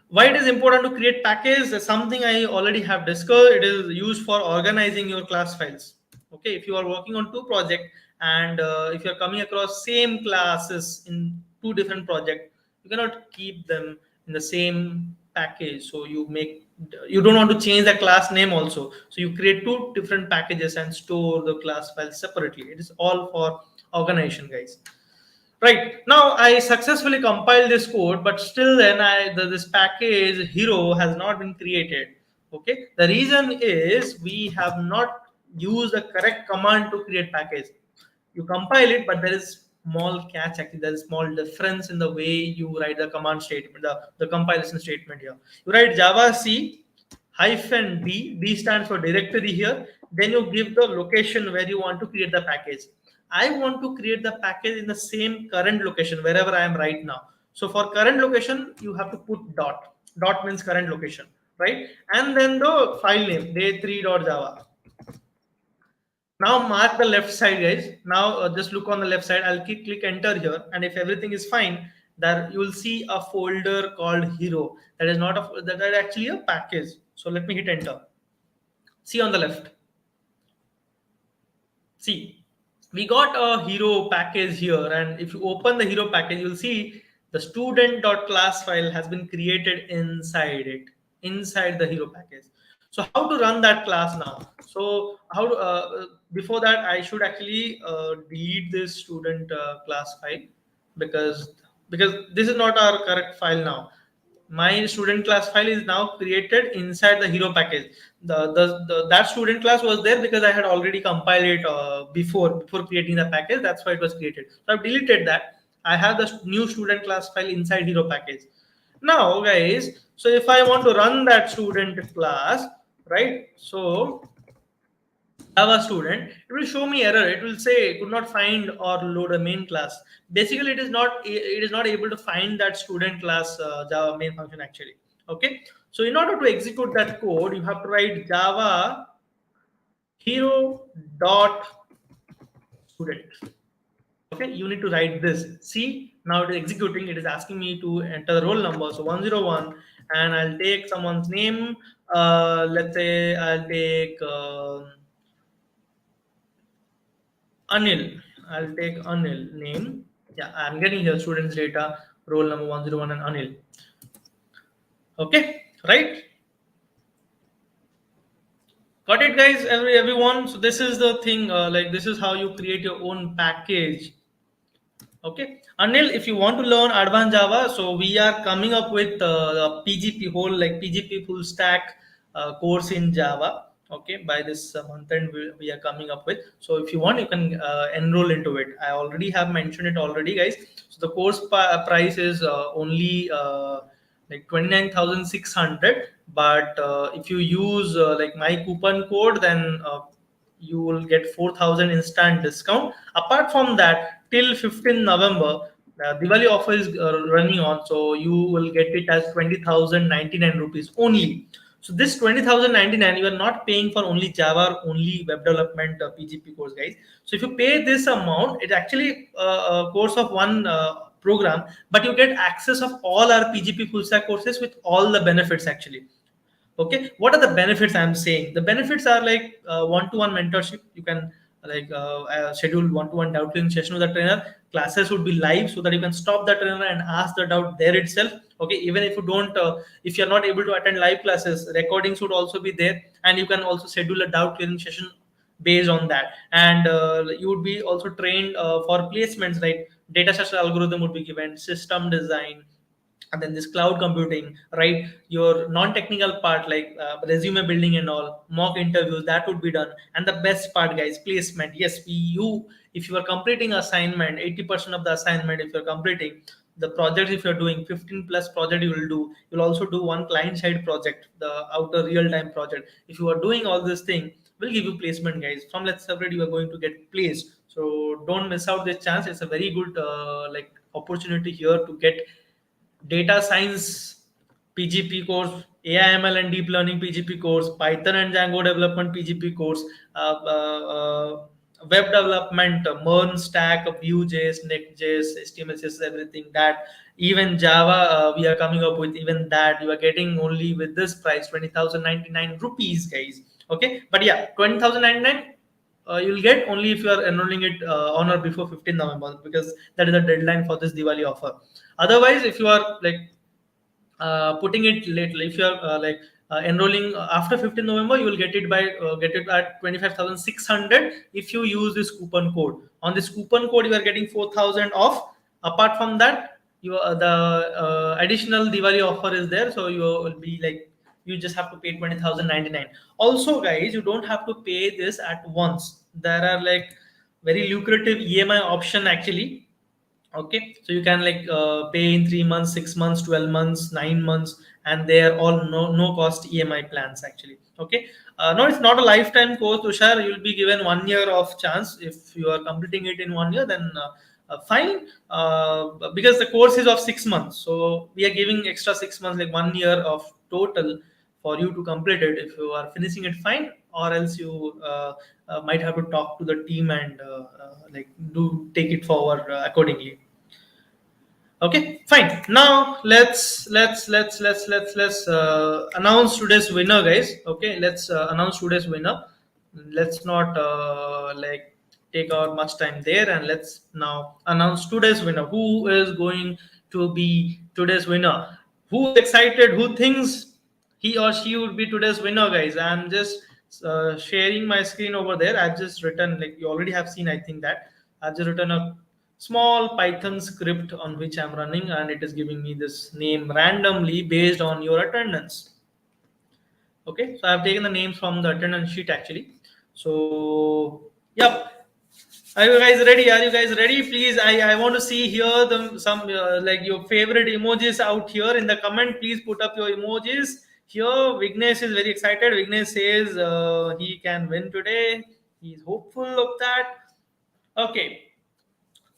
Why it is important to create package is something I already have discussed. It is used for organizing your class files. Okay, if you are working on two projects, and if you are coming across same classes in two different projects, you cannot keep them in the same package. So you don't want to change the class name also, so you create two different packages and store the class files separately. It is all for organization, guys. Right now, I successfully compiled this code, but still, then this package hero has not been created. Okay, the reason is we have not used the correct command to create package. You compile it, but there is small catch. Actually, there is small difference in the way you write the command statement, the compilation statement here. You write Java C -d. D stands for directory here. Then you give the location where you want to create the package. I want to create the package in the same current location wherever I am right now. So for current location, you have to put dot. Dot means current location, right? And then the file name day3.java. Now mark the left side, guys. Now just look on the left side. I'll click enter here, and if everything is fine, there you will see a folder called hero. That is not a that is actually a package. So let me hit enter. See on the left. See, we got a hero package here, and if you open the hero package, you'll see the student.class file has been created inside the hero package. So how to run that class now? So how to, before that, I should actually delete this student class file, because this is not our correct file now. My student class file is now created inside the hero package. That student class was there because I had already compiled it before creating the package. That's why it was created. So I've deleted that. I have the new student class file inside hero package. Now, guys, so if I want to run that student class, right? So Java student, it will show me error. It will say could not find or load a main class. Basically, it is not able to find that student class Java main function actually. Okay, so in order to execute that code, you have to write Java hero dot student. Okay, you need to write this. See, now it is executing. It is asking me to enter the roll number. So 101, and I'll take someone's name. Let's say I'll take. Anil. I'll take Anil name. Yeah, I'm getting here students data, roll number 101 and Anil. Okay, right? Got it, guys? Everyone. So this is the thing. Like this is how you create your own package. Okay, Anil, if you want to learn advanced Java, so we are coming up with the PGP whole like PGP full stack course in Java. Okay, by this month end we are coming up with. So if you want, you can enroll into it. I already have mentioned it already, guys. So the course price is only like 29,600. But if you use like my coupon code, then you will get 4,000 instant discount. Apart from that, till 15 November, Diwali offer is running on, so you will get it as 20,099 rupees only. So this 20,099, you are not paying for only Java, only web development PGP course, guys. So if you pay this amount, it's actually a course of one program, but you get access of all our PGP full stack courses with all the benefits actually. Okay, what are the benefits I'm saying? The benefits are like one-to-one mentorship. You can like schedule one-to-one doubt clearing session with the trainer. Classes would be live so that you can stop the trainer and ask the doubt there itself. Okay, even if you don't if you're not able to attend live classes, recordings would also be there, and you can also schedule a doubt clearing session based on that. And you would be also trained for placements, like data structure algorithm would be given, system design, and then this cloud computing, right? Your non-technical part like resume building and all, mock interviews, that would be done. And the best part, guys, placement. Yes, if you are completing assignment, 80% of the assignment if you're completing, the project, if you're doing 15 plus project, you'll also do one client side project, the outer real time project. If you are doing all this thing, we'll give you placement, guys. From LetsUpgrade you are going to get placed, so don't miss out this chance. It's a very good like opportunity here to get data science PGP course, AI/ML and deep learning PGP course, Python and Django development PGP course, web development, MERN stack, Vue.js, Next.js, HTML, CSS, everything that. Even Java, we are coming up with even that. You are getting only with this price, 20,099 rupees, guys. Okay, but yeah, 20,099 you'll get only if you are enrolling it on or before 15th November, because that is the deadline for this Diwali offer. Otherwise, if you are like putting it later, if you are enrolling after 15th November, you will get it at 25,600 if you use this coupon code. On this coupon code, you are getting 4,000 off. Apart from that, the additional Diwali offer is there, so you will be like, you just have to pay 20,099. Also, guys, you don't have to pay this at once. There are like very lucrative EMI option actually. Okay, so you can like pay in 3 months, 6 months, 12 months, 9 months, and they are all no cost EMI plans actually. Okay, no, it's not a lifetime course, Tushar. You'll be given 1 year of chance. If you are completing it in 1 year, then fine, because the course is of 6 months, so we are giving extra 6 months, like 1 year of total for you to complete it. If you are finishing it, fine, or else you might have to talk to the team and like do take it forward accordingly. Okay, fine. Now let's announce today's winner, guys. Okay, let's announce today's winner. Let's not like take out much time there, and let's now announce today's winner. Who is going to be today's winner? Who is excited? Who thinks he or she would be today's winner, guys? I'm just sharing my screen over there. I've just written, like you already have seen, I think that I've just written a small Python script on which I'm running, and it is giving me this name randomly based on your attendance. Okay, so I've taken the names from the attendance sheet actually. So yep. Are you guys ready? Are you guys ready? Please, I want to see here some like your favorite emojis out here in the comment. Please put up your emojis here. Vignesh is very excited. Vignesh says he can win today. He's hopeful of that. Okay,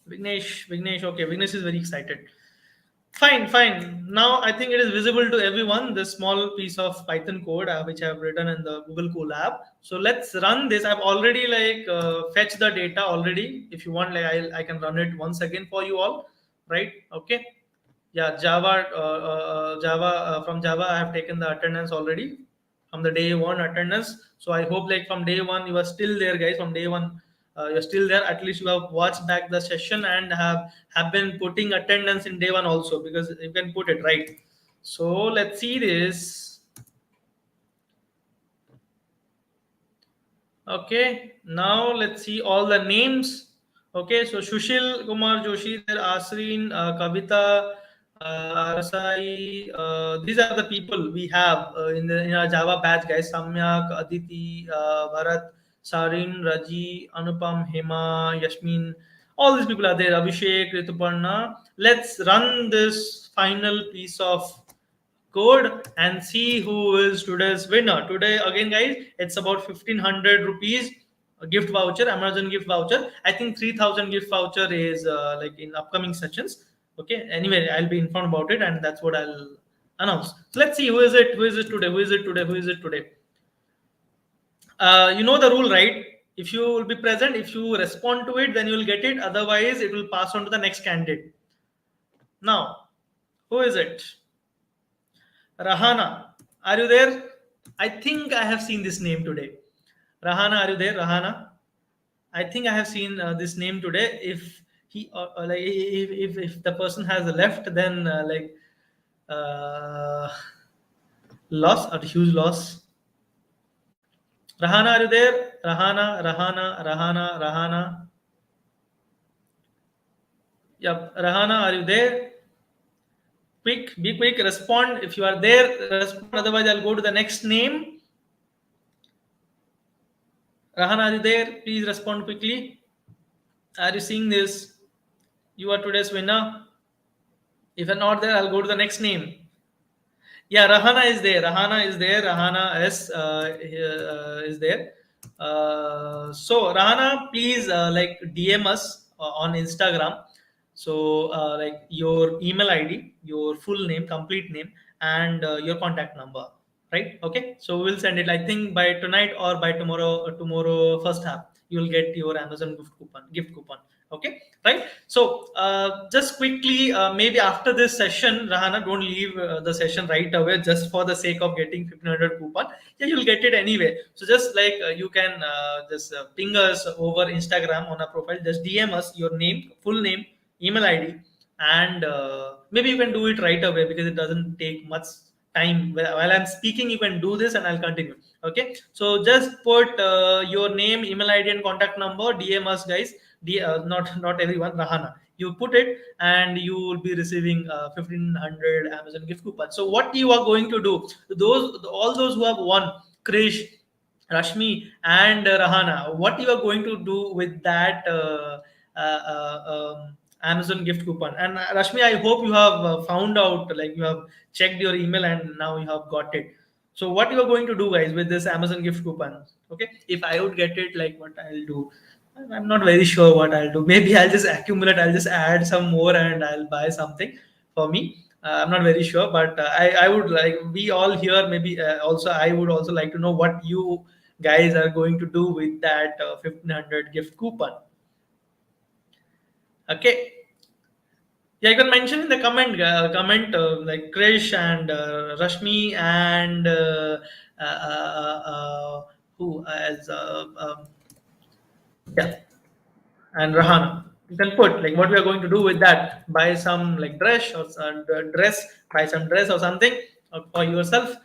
Vignesh. Okay, Vignesh is very excited. Fine, fine. Now I think it is visible to everyone, this small piece of Python code which I have written in the Google Colab. So let's run this. I've already like fetched the data already. If you want, like I can run it once again for you all, right? Okay. Yeah, Java from Java. I have taken the attendance already from the day one attendance. So I hope like from day one you are still there, guys. From day one, you're still there. At least you have watched back the session and have been putting attendance in day one also, because you can put it right. So let's see this. Okay, now let's see all the names. Okay, so Shushil Kumar Joshi, there, Asreen, Kavita, Arasai. These are the people we have in our Java batch, guys. Samyak, Aditi, Bharat, Sarin, Raji, Anupam, Hema, Yashmin. All these people are there. Abhishek, Rituparna. Let's run this final piece of code and see who is today's winner. Today again, guys, it's about 1,500 rupees gift voucher, Amazon gift voucher. I think 3,000 gift voucher is like in upcoming sessions. Okay, anyway, I'll be informed about it, and that's what I'll announce. So let's see who is it, who is it today. You know the rule, right? If you will be present, if you respond to it, then you will get it. Otherwise it will pass on to the next candidate. Now, who is it? Rahana, are you there? I think I have seen this name today. Rahana, are you there? Rahana, I think I have seen this name today. If he like if the person has left, then like uh, loss, or huge loss. Rahana, are you there? Rahana. Yep, Rahana, are you there? Quick, be quick, respond. If you are there, respond. Otherwise, I'll go to the next name. Rahana, are you there? Please respond quickly. Are you seeing this? You are today's winner. If you're not there, I'll go to the next name. Yeah, Rahana is there. Rahana is there. Rahana is there. So Rahana, please like DM us on Instagram. So like your email ID, your full name, complete name, and your contact number. Right? Okay. So we'll send it. I think by tonight or by tomorrow. Tomorrow first half, you'll get your Amazon gift coupon. Gift coupon. Okay, right? So just quickly, maybe after this session, Rahana, don't leave the session right away just for the sake of getting 1500 coupon. Yeah, you'll get it anyway. So just like you can just ping us over Instagram on our profile. Just DM us your name, full name, email ID, and maybe you can do it right away because it doesn't take much time. While I'm speaking, you can do this, and I'll continue. Okay, so just put your name, email ID, and contact number. DM us, guys. Not everyone, Rahana. You put it, and you will be receiving 1500 Amazon gift coupon. So what you are going to do? Those all those who have won, Krish, Rashmi, and Rahana, what you are going to do with that Amazon gift coupon? And Rashmi, I hope you have found out, like you have checked your email and now you have got it. So what you are going to do, guys, with this Amazon gift coupon? Okay, if I would get it, like what I'll do, I'm not very sure what I'll do. Maybe I'll just accumulate. I'll just add some more and I'll buy something for me. I'm not very sure, but I would like, we all here. Maybe also I would also like to know what you guys are going to do with that 1500 gift coupon. Okay. Yeah, you can mention in the comment like Krish and Rashmi and who as yeah, and Rahana. You can put like what we are going to do with that. Buy some like dress or dress, buy some dress or something for yourself.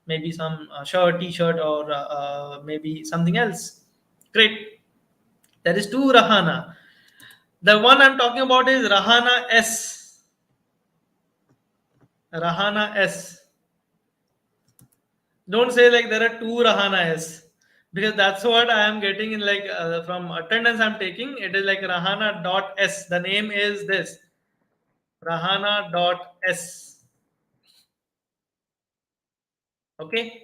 Maybe some shirt, t-shirt, or maybe something else. Great. There is two Rahana. The one I'm talking about is Rahana S. Rahana S. Don't say like there are two Rahana S, because that's what I am getting in like from attendance I'm taking. It is like Rahana dot S. The name is this Rahana dot S. Okay.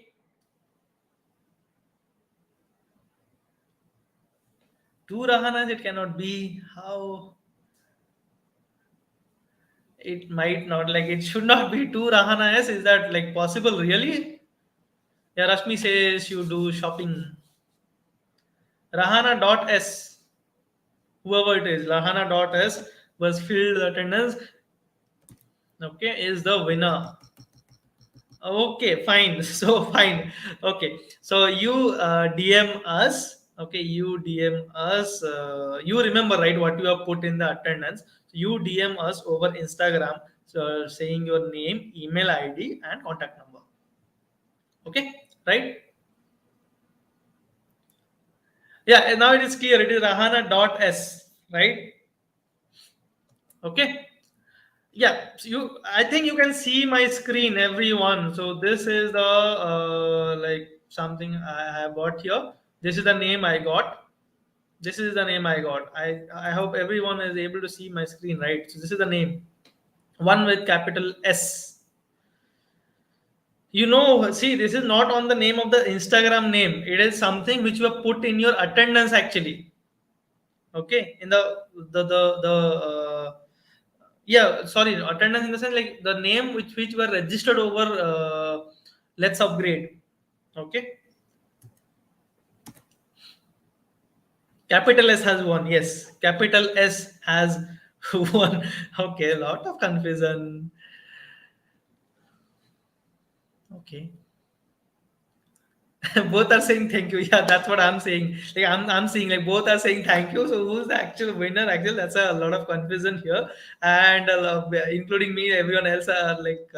Two Rahanas it cannot be. How? It might not, like it should not be two Rahana S. Is that like possible really? Yeah, Rashmi says you do shopping. Rahana dot S. Whoever it is, Rahana dot S was filled attendance. Okay, is the winner. Okay, fine. So fine. Okay, so you DM us. Okay, you DM us. You remember, right, what you have put in the attendance. So you DM us over Instagram, so saying your name, email ID, and contact number. Okay, right? Yeah, and now it is clear. It is Rahana dot S, right? Okay. Yeah, so I think you can see my screen, everyone. So this is the like something I have got here. This is the name I got. This is the name I got. I hope everyone is able to see my screen, right? So this is the name, one with capital S. You know, see, this is not on the name of the Instagram name. It is something which you have put in your attendance actually. Okay, in the yeah, sorry, attendance in the sense like the name which were registered over let's upgrade. Okay, capital S has one. Yes, capital S has one. Okay, a lot of confusion. Okay. Both are saying thank you. Yeah, that's what I'm saying. Like I'm seeing like both are saying thank you. So who's the actual winner? Actually, that's a lot of confusion here, and including me, everyone else are like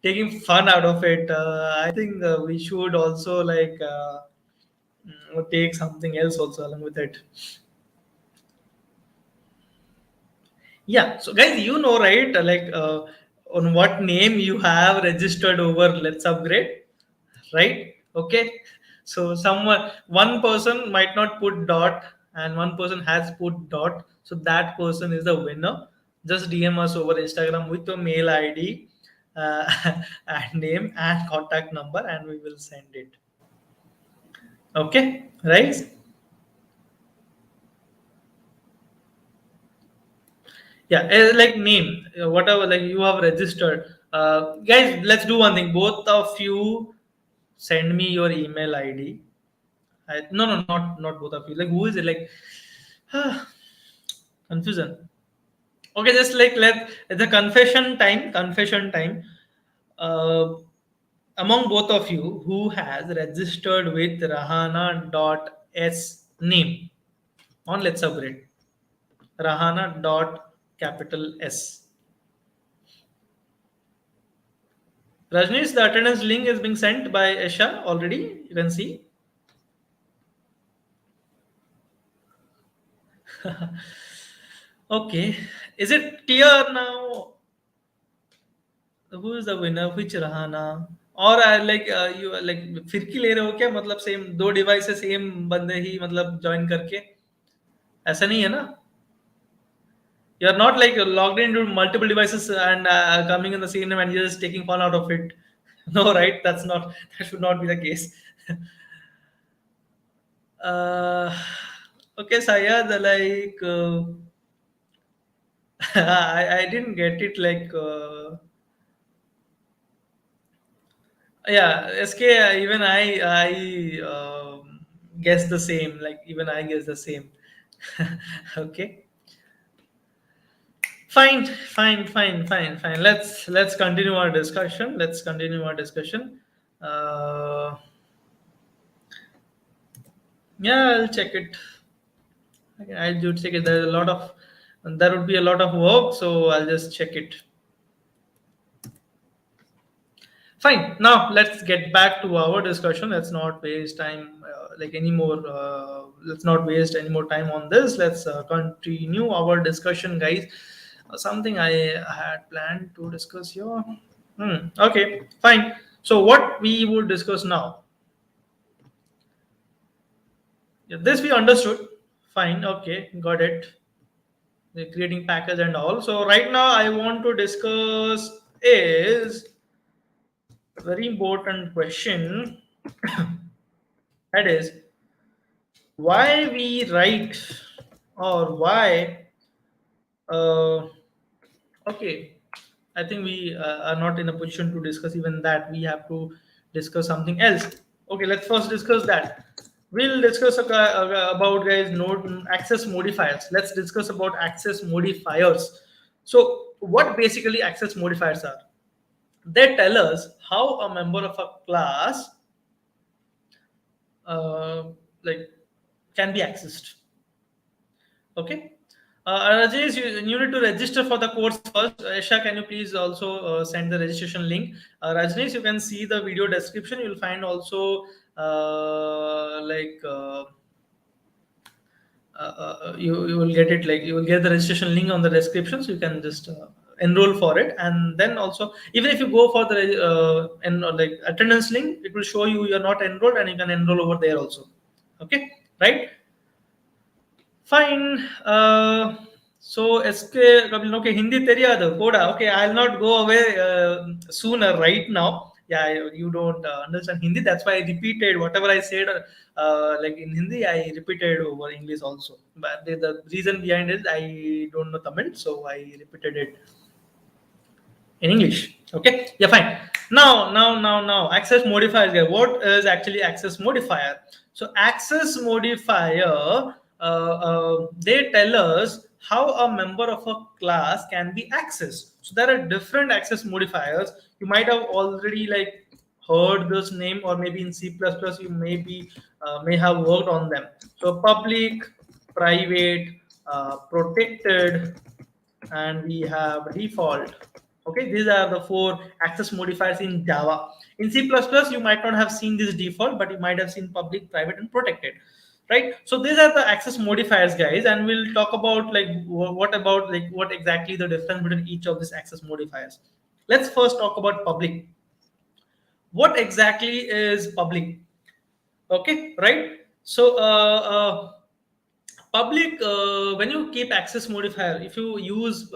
taking fun out of it. I think we should also like take something else also along with it. Yeah. So guys, you know, right? Like on what name you have registered over Let's Upgrade, right? Okay. So someone, one person might not put dot, and one person has put dot. So that person is the winner. Just DM us over Instagram with your mail ID, uh, and name and contact number, and we will send it. Okay, right? Yeah, like name, whatever, like you have registered. Guys, let's do one thing. Both of you send me your email ID. No, no, not both of you. Like, who is it? Like, confusion. Okay, just like let the confession time. Confession time. Uh, among both of you, who has registered with Rahana.s name on Let's Upgrade? Rahana dot capital S. Rajnish, the attendance link is being sent by Esha already. You can see. Okay. Is it clear now? Who is the winner? Which Rahana? और like you like फिरकी ले रहे हो क्या मतलब same दो device से same बंदे ही मतलब ज्वाइन करके ऐसा नहीं है ना you are not like logged into multiple devices and coming in the same name and you're just taking fun out of it no right that's not that should not be the case uh, okay Sayad like I didn't get it like yeah SK even I guess the same like even I guess the same okay fine let's continue our discussion uh yeah I'll check it okay, I'll do check it there's a lot of there would be a lot of work so I'll just check it fine now let's get back to our discussion let's not waste time like anymore let's not waste any more time on this let's continue our discussion guys something I had planned to discuss here okay fine so what we would discuss now yeah, this we understood fine okay got it the creating package and all so right now I want to discuss is a very important question that is why we write or why uh, okay I think we are not in a position to discuss even that we have to discuss something else okay let's first discuss that we'll discuss about guys node access modifiers let's discuss about access modifiers so what basically access modifiers are they tell us how a member of a class uh, like can be accessed okay Rajesh, you need to register for the course first. Aisha, can you please also send the registration link? Rajneesh, you can see the video description. You'll find also you will get it like you will get the registration link on the description, so you can just enroll for it. And then also, even if you go for the and like attendance link, it will show you you're not enrolled, and you can enroll over there also. Okay, right? Fine. So SK okay, Hindi तेरी आदत कोड़ा. Okay, I'll not go away sooner right now. Yeah, you don't understand Hindi. That's why I repeated whatever I said. Like in Hindi, I repeated over English also. But the reason behind it, I don't know Tamil, so I repeated it in English. Okay, yeah, fine. Now, access modifiers. Guys. What is actually access modifier? So, access modifier, they tell us how a member of a class can be accessed. So, there are different access modifiers. You might have already like heard this name, or maybe in C++ you may have worked on them. So, public, private, protected, and we have default. Okay, these are the four access modifiers in Java. In C++, you might not have seen this default, but you might have seen public, private, and protected. Right. So these are the access modifiers, guys, and we'll talk about like what about like what exactly the difference between each of these access modifiers. Let's first talk about public. What exactly is public? Okay, right. So Public, when you keep access modifier, if you use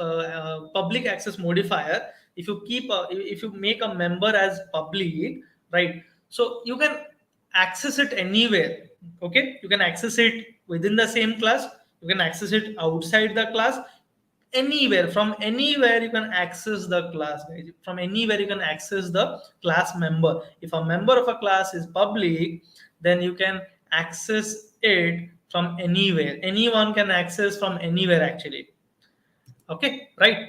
public access modifier, if you keep if you make a member as public, right, so you can access it anywhere. Okay, you can access it within the same class, you can access it outside the class, anywhere. From anywhere you can access the class, guys. From anywhere you can access the class member. If a member of a class is public, then you can access it from anywhere. Anyone can access from anywhere actually. Okay, right?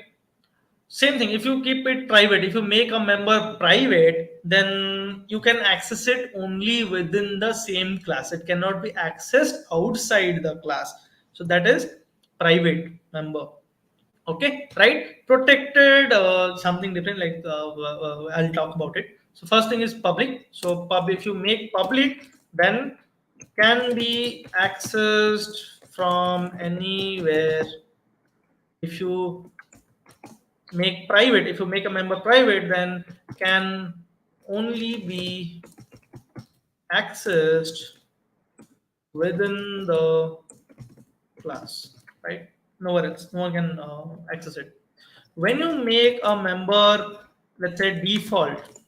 Same thing, if you keep it private, if you make a member private, then you can access it only within the same class. It cannot be accessed outside the class. So that is private member. Okay, right? Protected, something different, like I'll talk about it. So first thing is public. So if you make public, then can be accessed from anywhere. If you make private, if you make a member private, then can only be accessed within the class, right? Nowhere else, no one can access it. When you make a member, let's say default,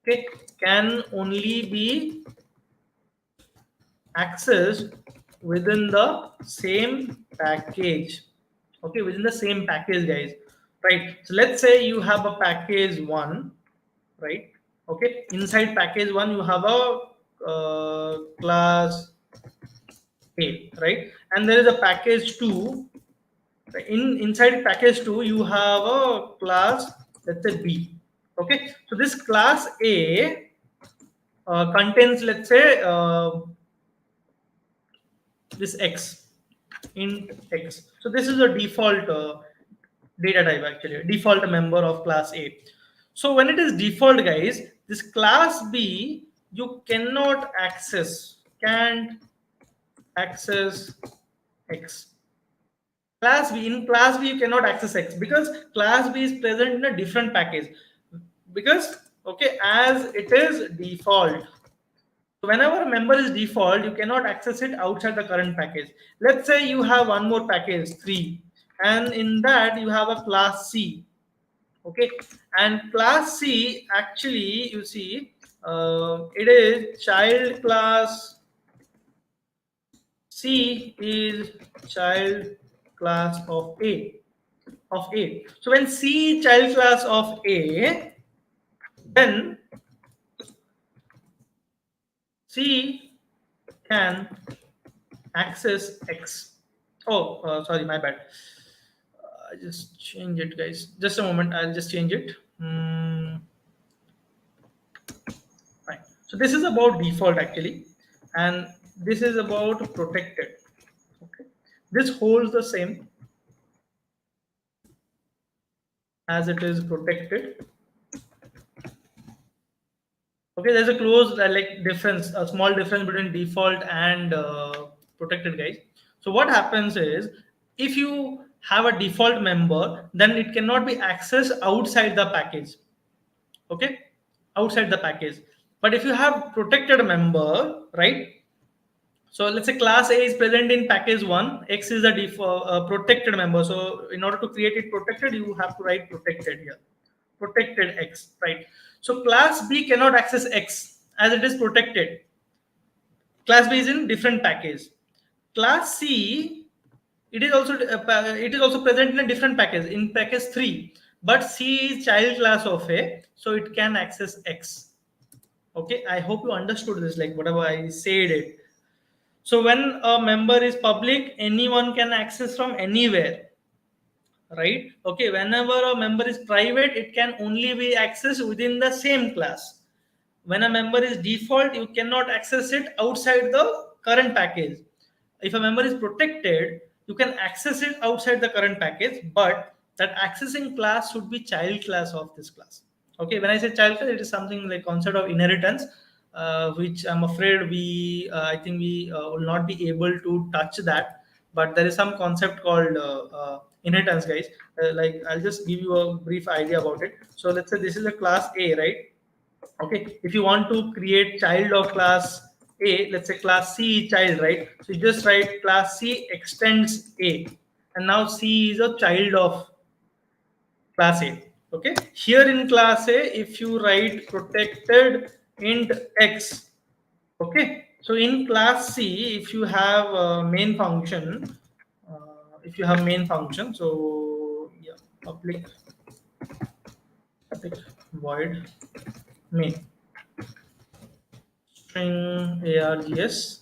okay, can only be accessed within the same package. Okay, within the same package, guys, right? So let's say you have a package one, right? Okay, inside package one you have a class A, right? And there is a package two. Inside package 2 you have a class, let's say B. Okay, so this class A contains, let's say, this X, int X. So this is a default data type, actually default member of class A. So when it is default, guys, this class B you cannot access, can't access X. Class B, in class B you cannot access X because class B is present in a different package. Because, okay, as it is default, so whenever a member is default, you cannot access it outside the current package. Let's say you have one more package 3, and in that you have a class C. Okay, and class C, actually you see, it is child class. C is child class of A. So when C child class of A, then C can access X. Oh, sorry, my bad. I just change it, guys. Just a moment. I'll just change it. Fine. So this is about default actually, and this is about protected. Okay. This holds the same as it is protected. Okay, there's a close like difference, a small difference between default and protected, guys. So what happens is, if you have a default member, then it cannot be accessed outside the package. Okay, outside the package. But if you have protected member, right? So let's say class A is present in package 1, X is a protected member. So in order to create it protected, you have to write protected here. Protected X, right? So class B cannot access X as it is protected. Class B is in different package. Class C, it is also present in a different package, in package 3. But C is child class of A, so it can access X. Okay, I hope you understood this, like whatever I said it. So when a member is public, anyone can access from anywhere, right? Okay, whenever a member is private, it can only be accessed within the same class. When a member is default, you cannot access it outside the current package. If a member is protected, you can access it outside the current package, but that accessing class should be child class of this class. Okay, when I say child class, it is something like concept of inheritance, which I'm afraid I think we will not be able to touch that. But there is some concept called inheritance, guys. Like I'll just give you a brief idea about it. So let's say this is a class A, right? Okay, if you want to create child of class A, let's say class C child, right? So you just write class C extends A, and now C is a child of class A. Okay, here in class A, if you write protected int X, okay, so in class C, if you have main function, so yeah, public void main string args,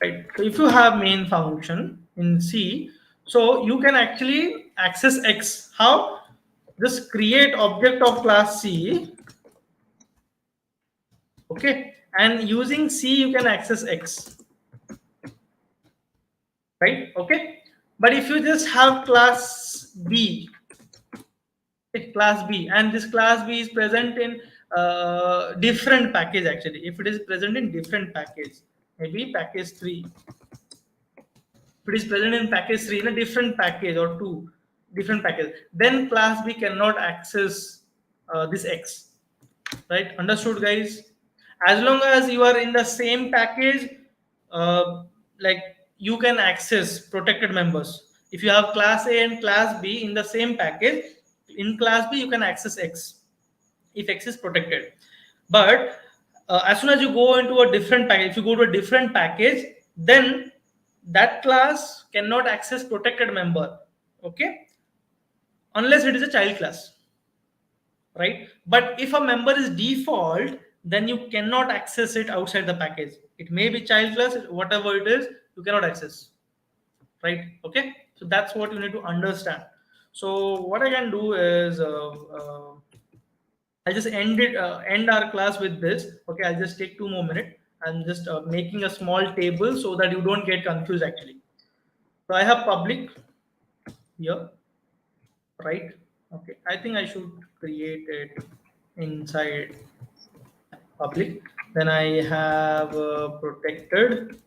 right? So if you have main function in C, so you can actually access X. How? Just create object of class C, okay, and using C you can access X, right? Okay, but if you just have class B, class B, and this class B is present in different package, actually if it is present in different package, maybe package 3, if it is present in package 3 in a different package or 2 different package, then class B cannot access this X, right? Understood, guys? As long as you are in the same package, uh, like you can access protected members. If you have class A and class B in the same package, in class B you can access X if X is protected. But as soon as you go into a different package, if you go to a different package, then that class cannot access protected member, okay, unless it is a child class, right? But if a member is default, then you cannot access it outside the package. It may be child class, whatever it is, you cannot access, right? Okay, so that's what you need to understand. So what I can do is I'll just end our class with this. Okay, I'll just take 2 more minutes. I'm just making a small table so that you don't get confused actually. So I have public here, right? Okay, I think I should create it inside public. Then I have protected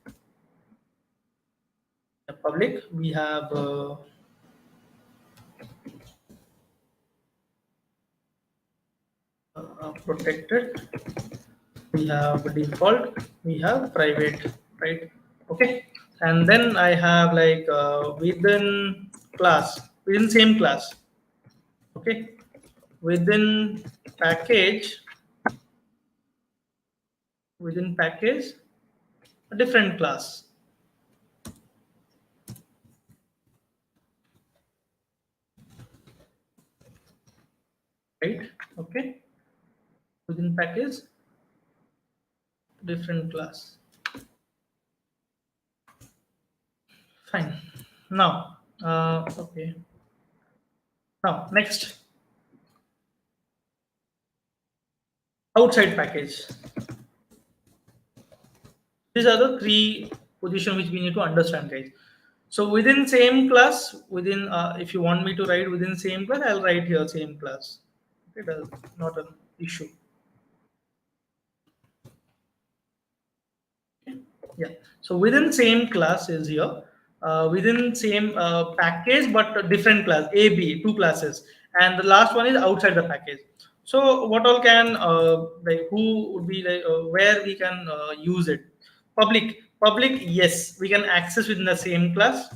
public. We have protected. We have default. We have private, right? Okay, and then I have like within class, within same class. Okay, within package, within package, a different class, right? Okay, within package, different class. Fine. Now, okay. Now, next, outside package. These are the three positions which we need to understand, guys. So within same class, within if you want me to write within same class, I'll write here same class. Okay, that's not an issue. Yeah, so within same class is here, within same package but a different class, A, B, two classes, and the last one is outside the package. So what all can like who would be like where we can use it? Public, yes, we can access within the same class.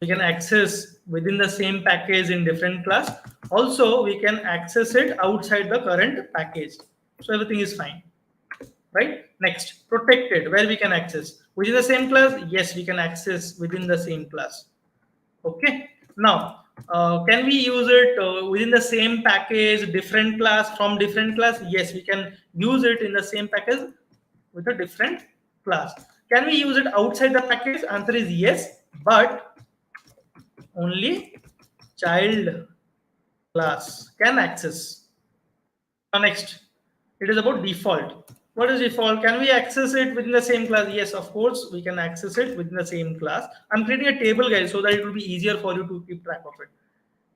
We can access within the same package in different class. Also, we can access it outside the current package. So everything is fine, right? Next, protected, where we can access within the same class. Yes, we can access within the same class. Okay, now can we use it within the same package, different class, from different class? Yes, we can use it in the same package with a different class. Can we use it outside the package? Answer is yes, but only child class can access. Now next, it is about default. What is default? Can we access it within the same class? Yes, of course, we can access it within the same class. I'm creating a table, guys, so that it will be easier for you to keep track of it.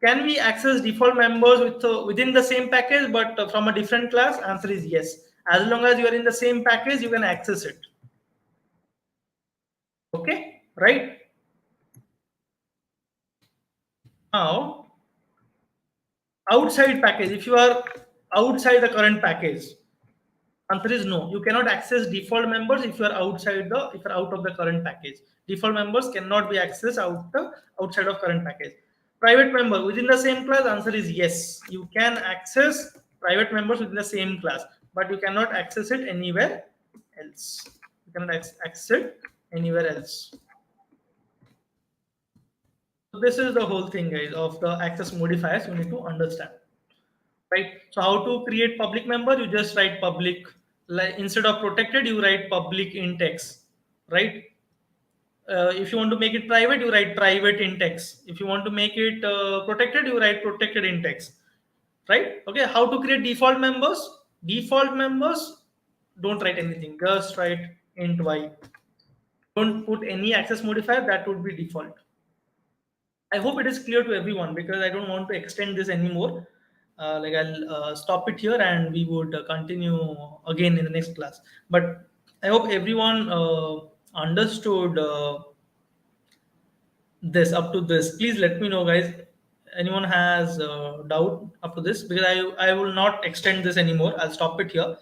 Can we access default members within the same package but from a different class? Answer is yes. As long as you are in the same package, you can access it. Okay, right? Now, outside package, if you are outside the current package, Answer is no. You cannot access default members if you are if you're out of the current package. Default members cannot be accessed outside of current package. Private member within the same class. Answer is yes. You can access private members within the same class, but you cannot access it anywhere else. You cannot access it anywhere else. So this is the whole thing, guys, of the access modifiers you need to understand. Right? So how to create public member? You just write public, like instead of protected, you write public in text, right? If you want to make it private, you write private in text. If you want to make it protected, you write protected in text, right? Okay. How to create default members? Default members, don't write anything. Just write int y. Don't put any access modifier. That would be default. I hope it is clear to everyone because I don't want to extend this anymore. Like I'll stop it here and we would continue again in the next class. But I hope everyone understood this up to this. Please let me know, guys. Anyone has doubt up to this because I will not extend this anymore. I'll stop it here.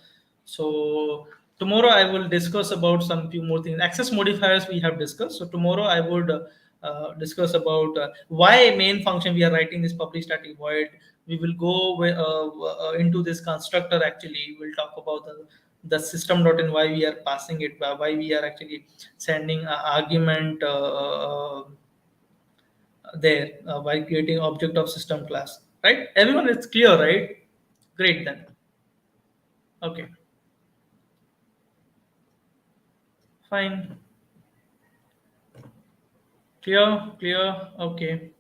So tomorrow I will discuss about some few more things. Access modifiers we have discussed. So tomorrow I would discuss about why main function we are writing this public static void. We will go into this constructor. Actually, we'll talk about the system.in, why we are passing it, why we are actually sending an argument there while creating object of system class, right? Everyone is clear, right? Great then. Okay, fine. Clear. Okay.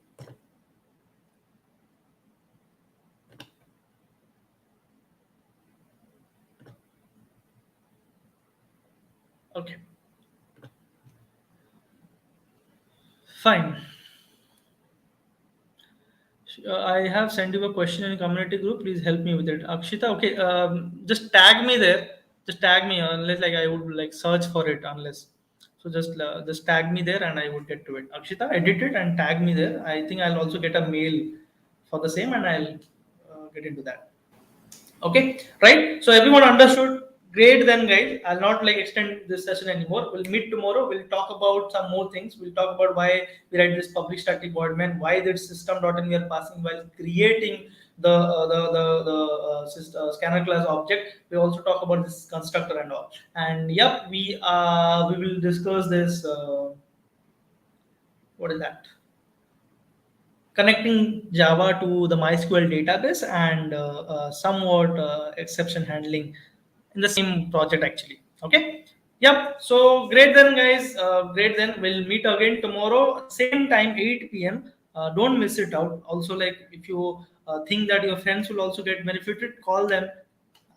Okay, fine. I have sent you a question in community group. Please help me with it. Akshita, okay. Just tag me there. Just tag me unless like I would like search for it unless. So just tag me there and I would get to it. Akshita, edit it and tag me there. I think I'll also get a mail for the same and I'll get into that. Okay, right? So everyone understood. Great then, guys. I'll not like extend this session anymore. We'll meet tomorrow. We'll talk about some more things. We'll talk about why we write this public static void main, why this system.in we are passing while creating the scanner class object. We also talk about this constructor and all. And yep, we will discuss this. What is that? Connecting Java to the MySQL database and somewhat exception handling in the same project actually. Okay. Yep. So great then, guys. Great then. We'll meet again tomorrow, same time, 8 p.m. Don't miss it out. Also, like if you think that your friends will also get benefited, call them,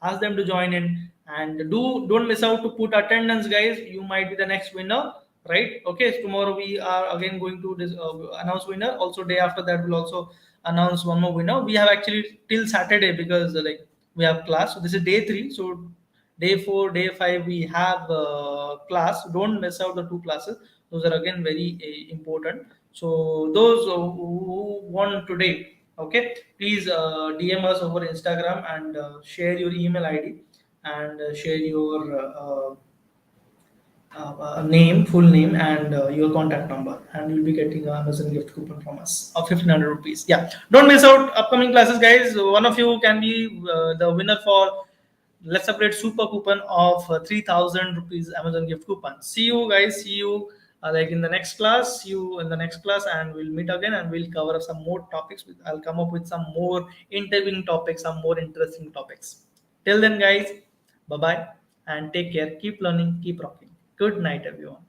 ask them to join in, and don't miss out to put attendance, guys. You might be the next winner, right? Okay, so tomorrow we are again going to announce winner. Also day after that we'll also announce one more winner. We have actually till Saturday because like we have class. So this is day 3. So day 4, day 5 we have class. Don't miss out the 2 classes. Those are again very important. So those who won today, okay, please DM us over Instagram and share your email ID and share your name, full name, and your contact number, and you'll be getting an Amazon gift coupon from us of 1,500 rupees. Yeah, don't miss out upcoming classes, guys. One of you can be the winner for Let's Upgrade super coupon of 3,000 rupees Amazon gift coupon. See you, guys. See you like in the next class. See you in the next class, and we'll meet again and we'll cover some more topics. I'll come up with some more interviewing topics, some more interesting topics. Till then, guys, bye bye and take care. Keep learning, keep rocking. Good night, everyone.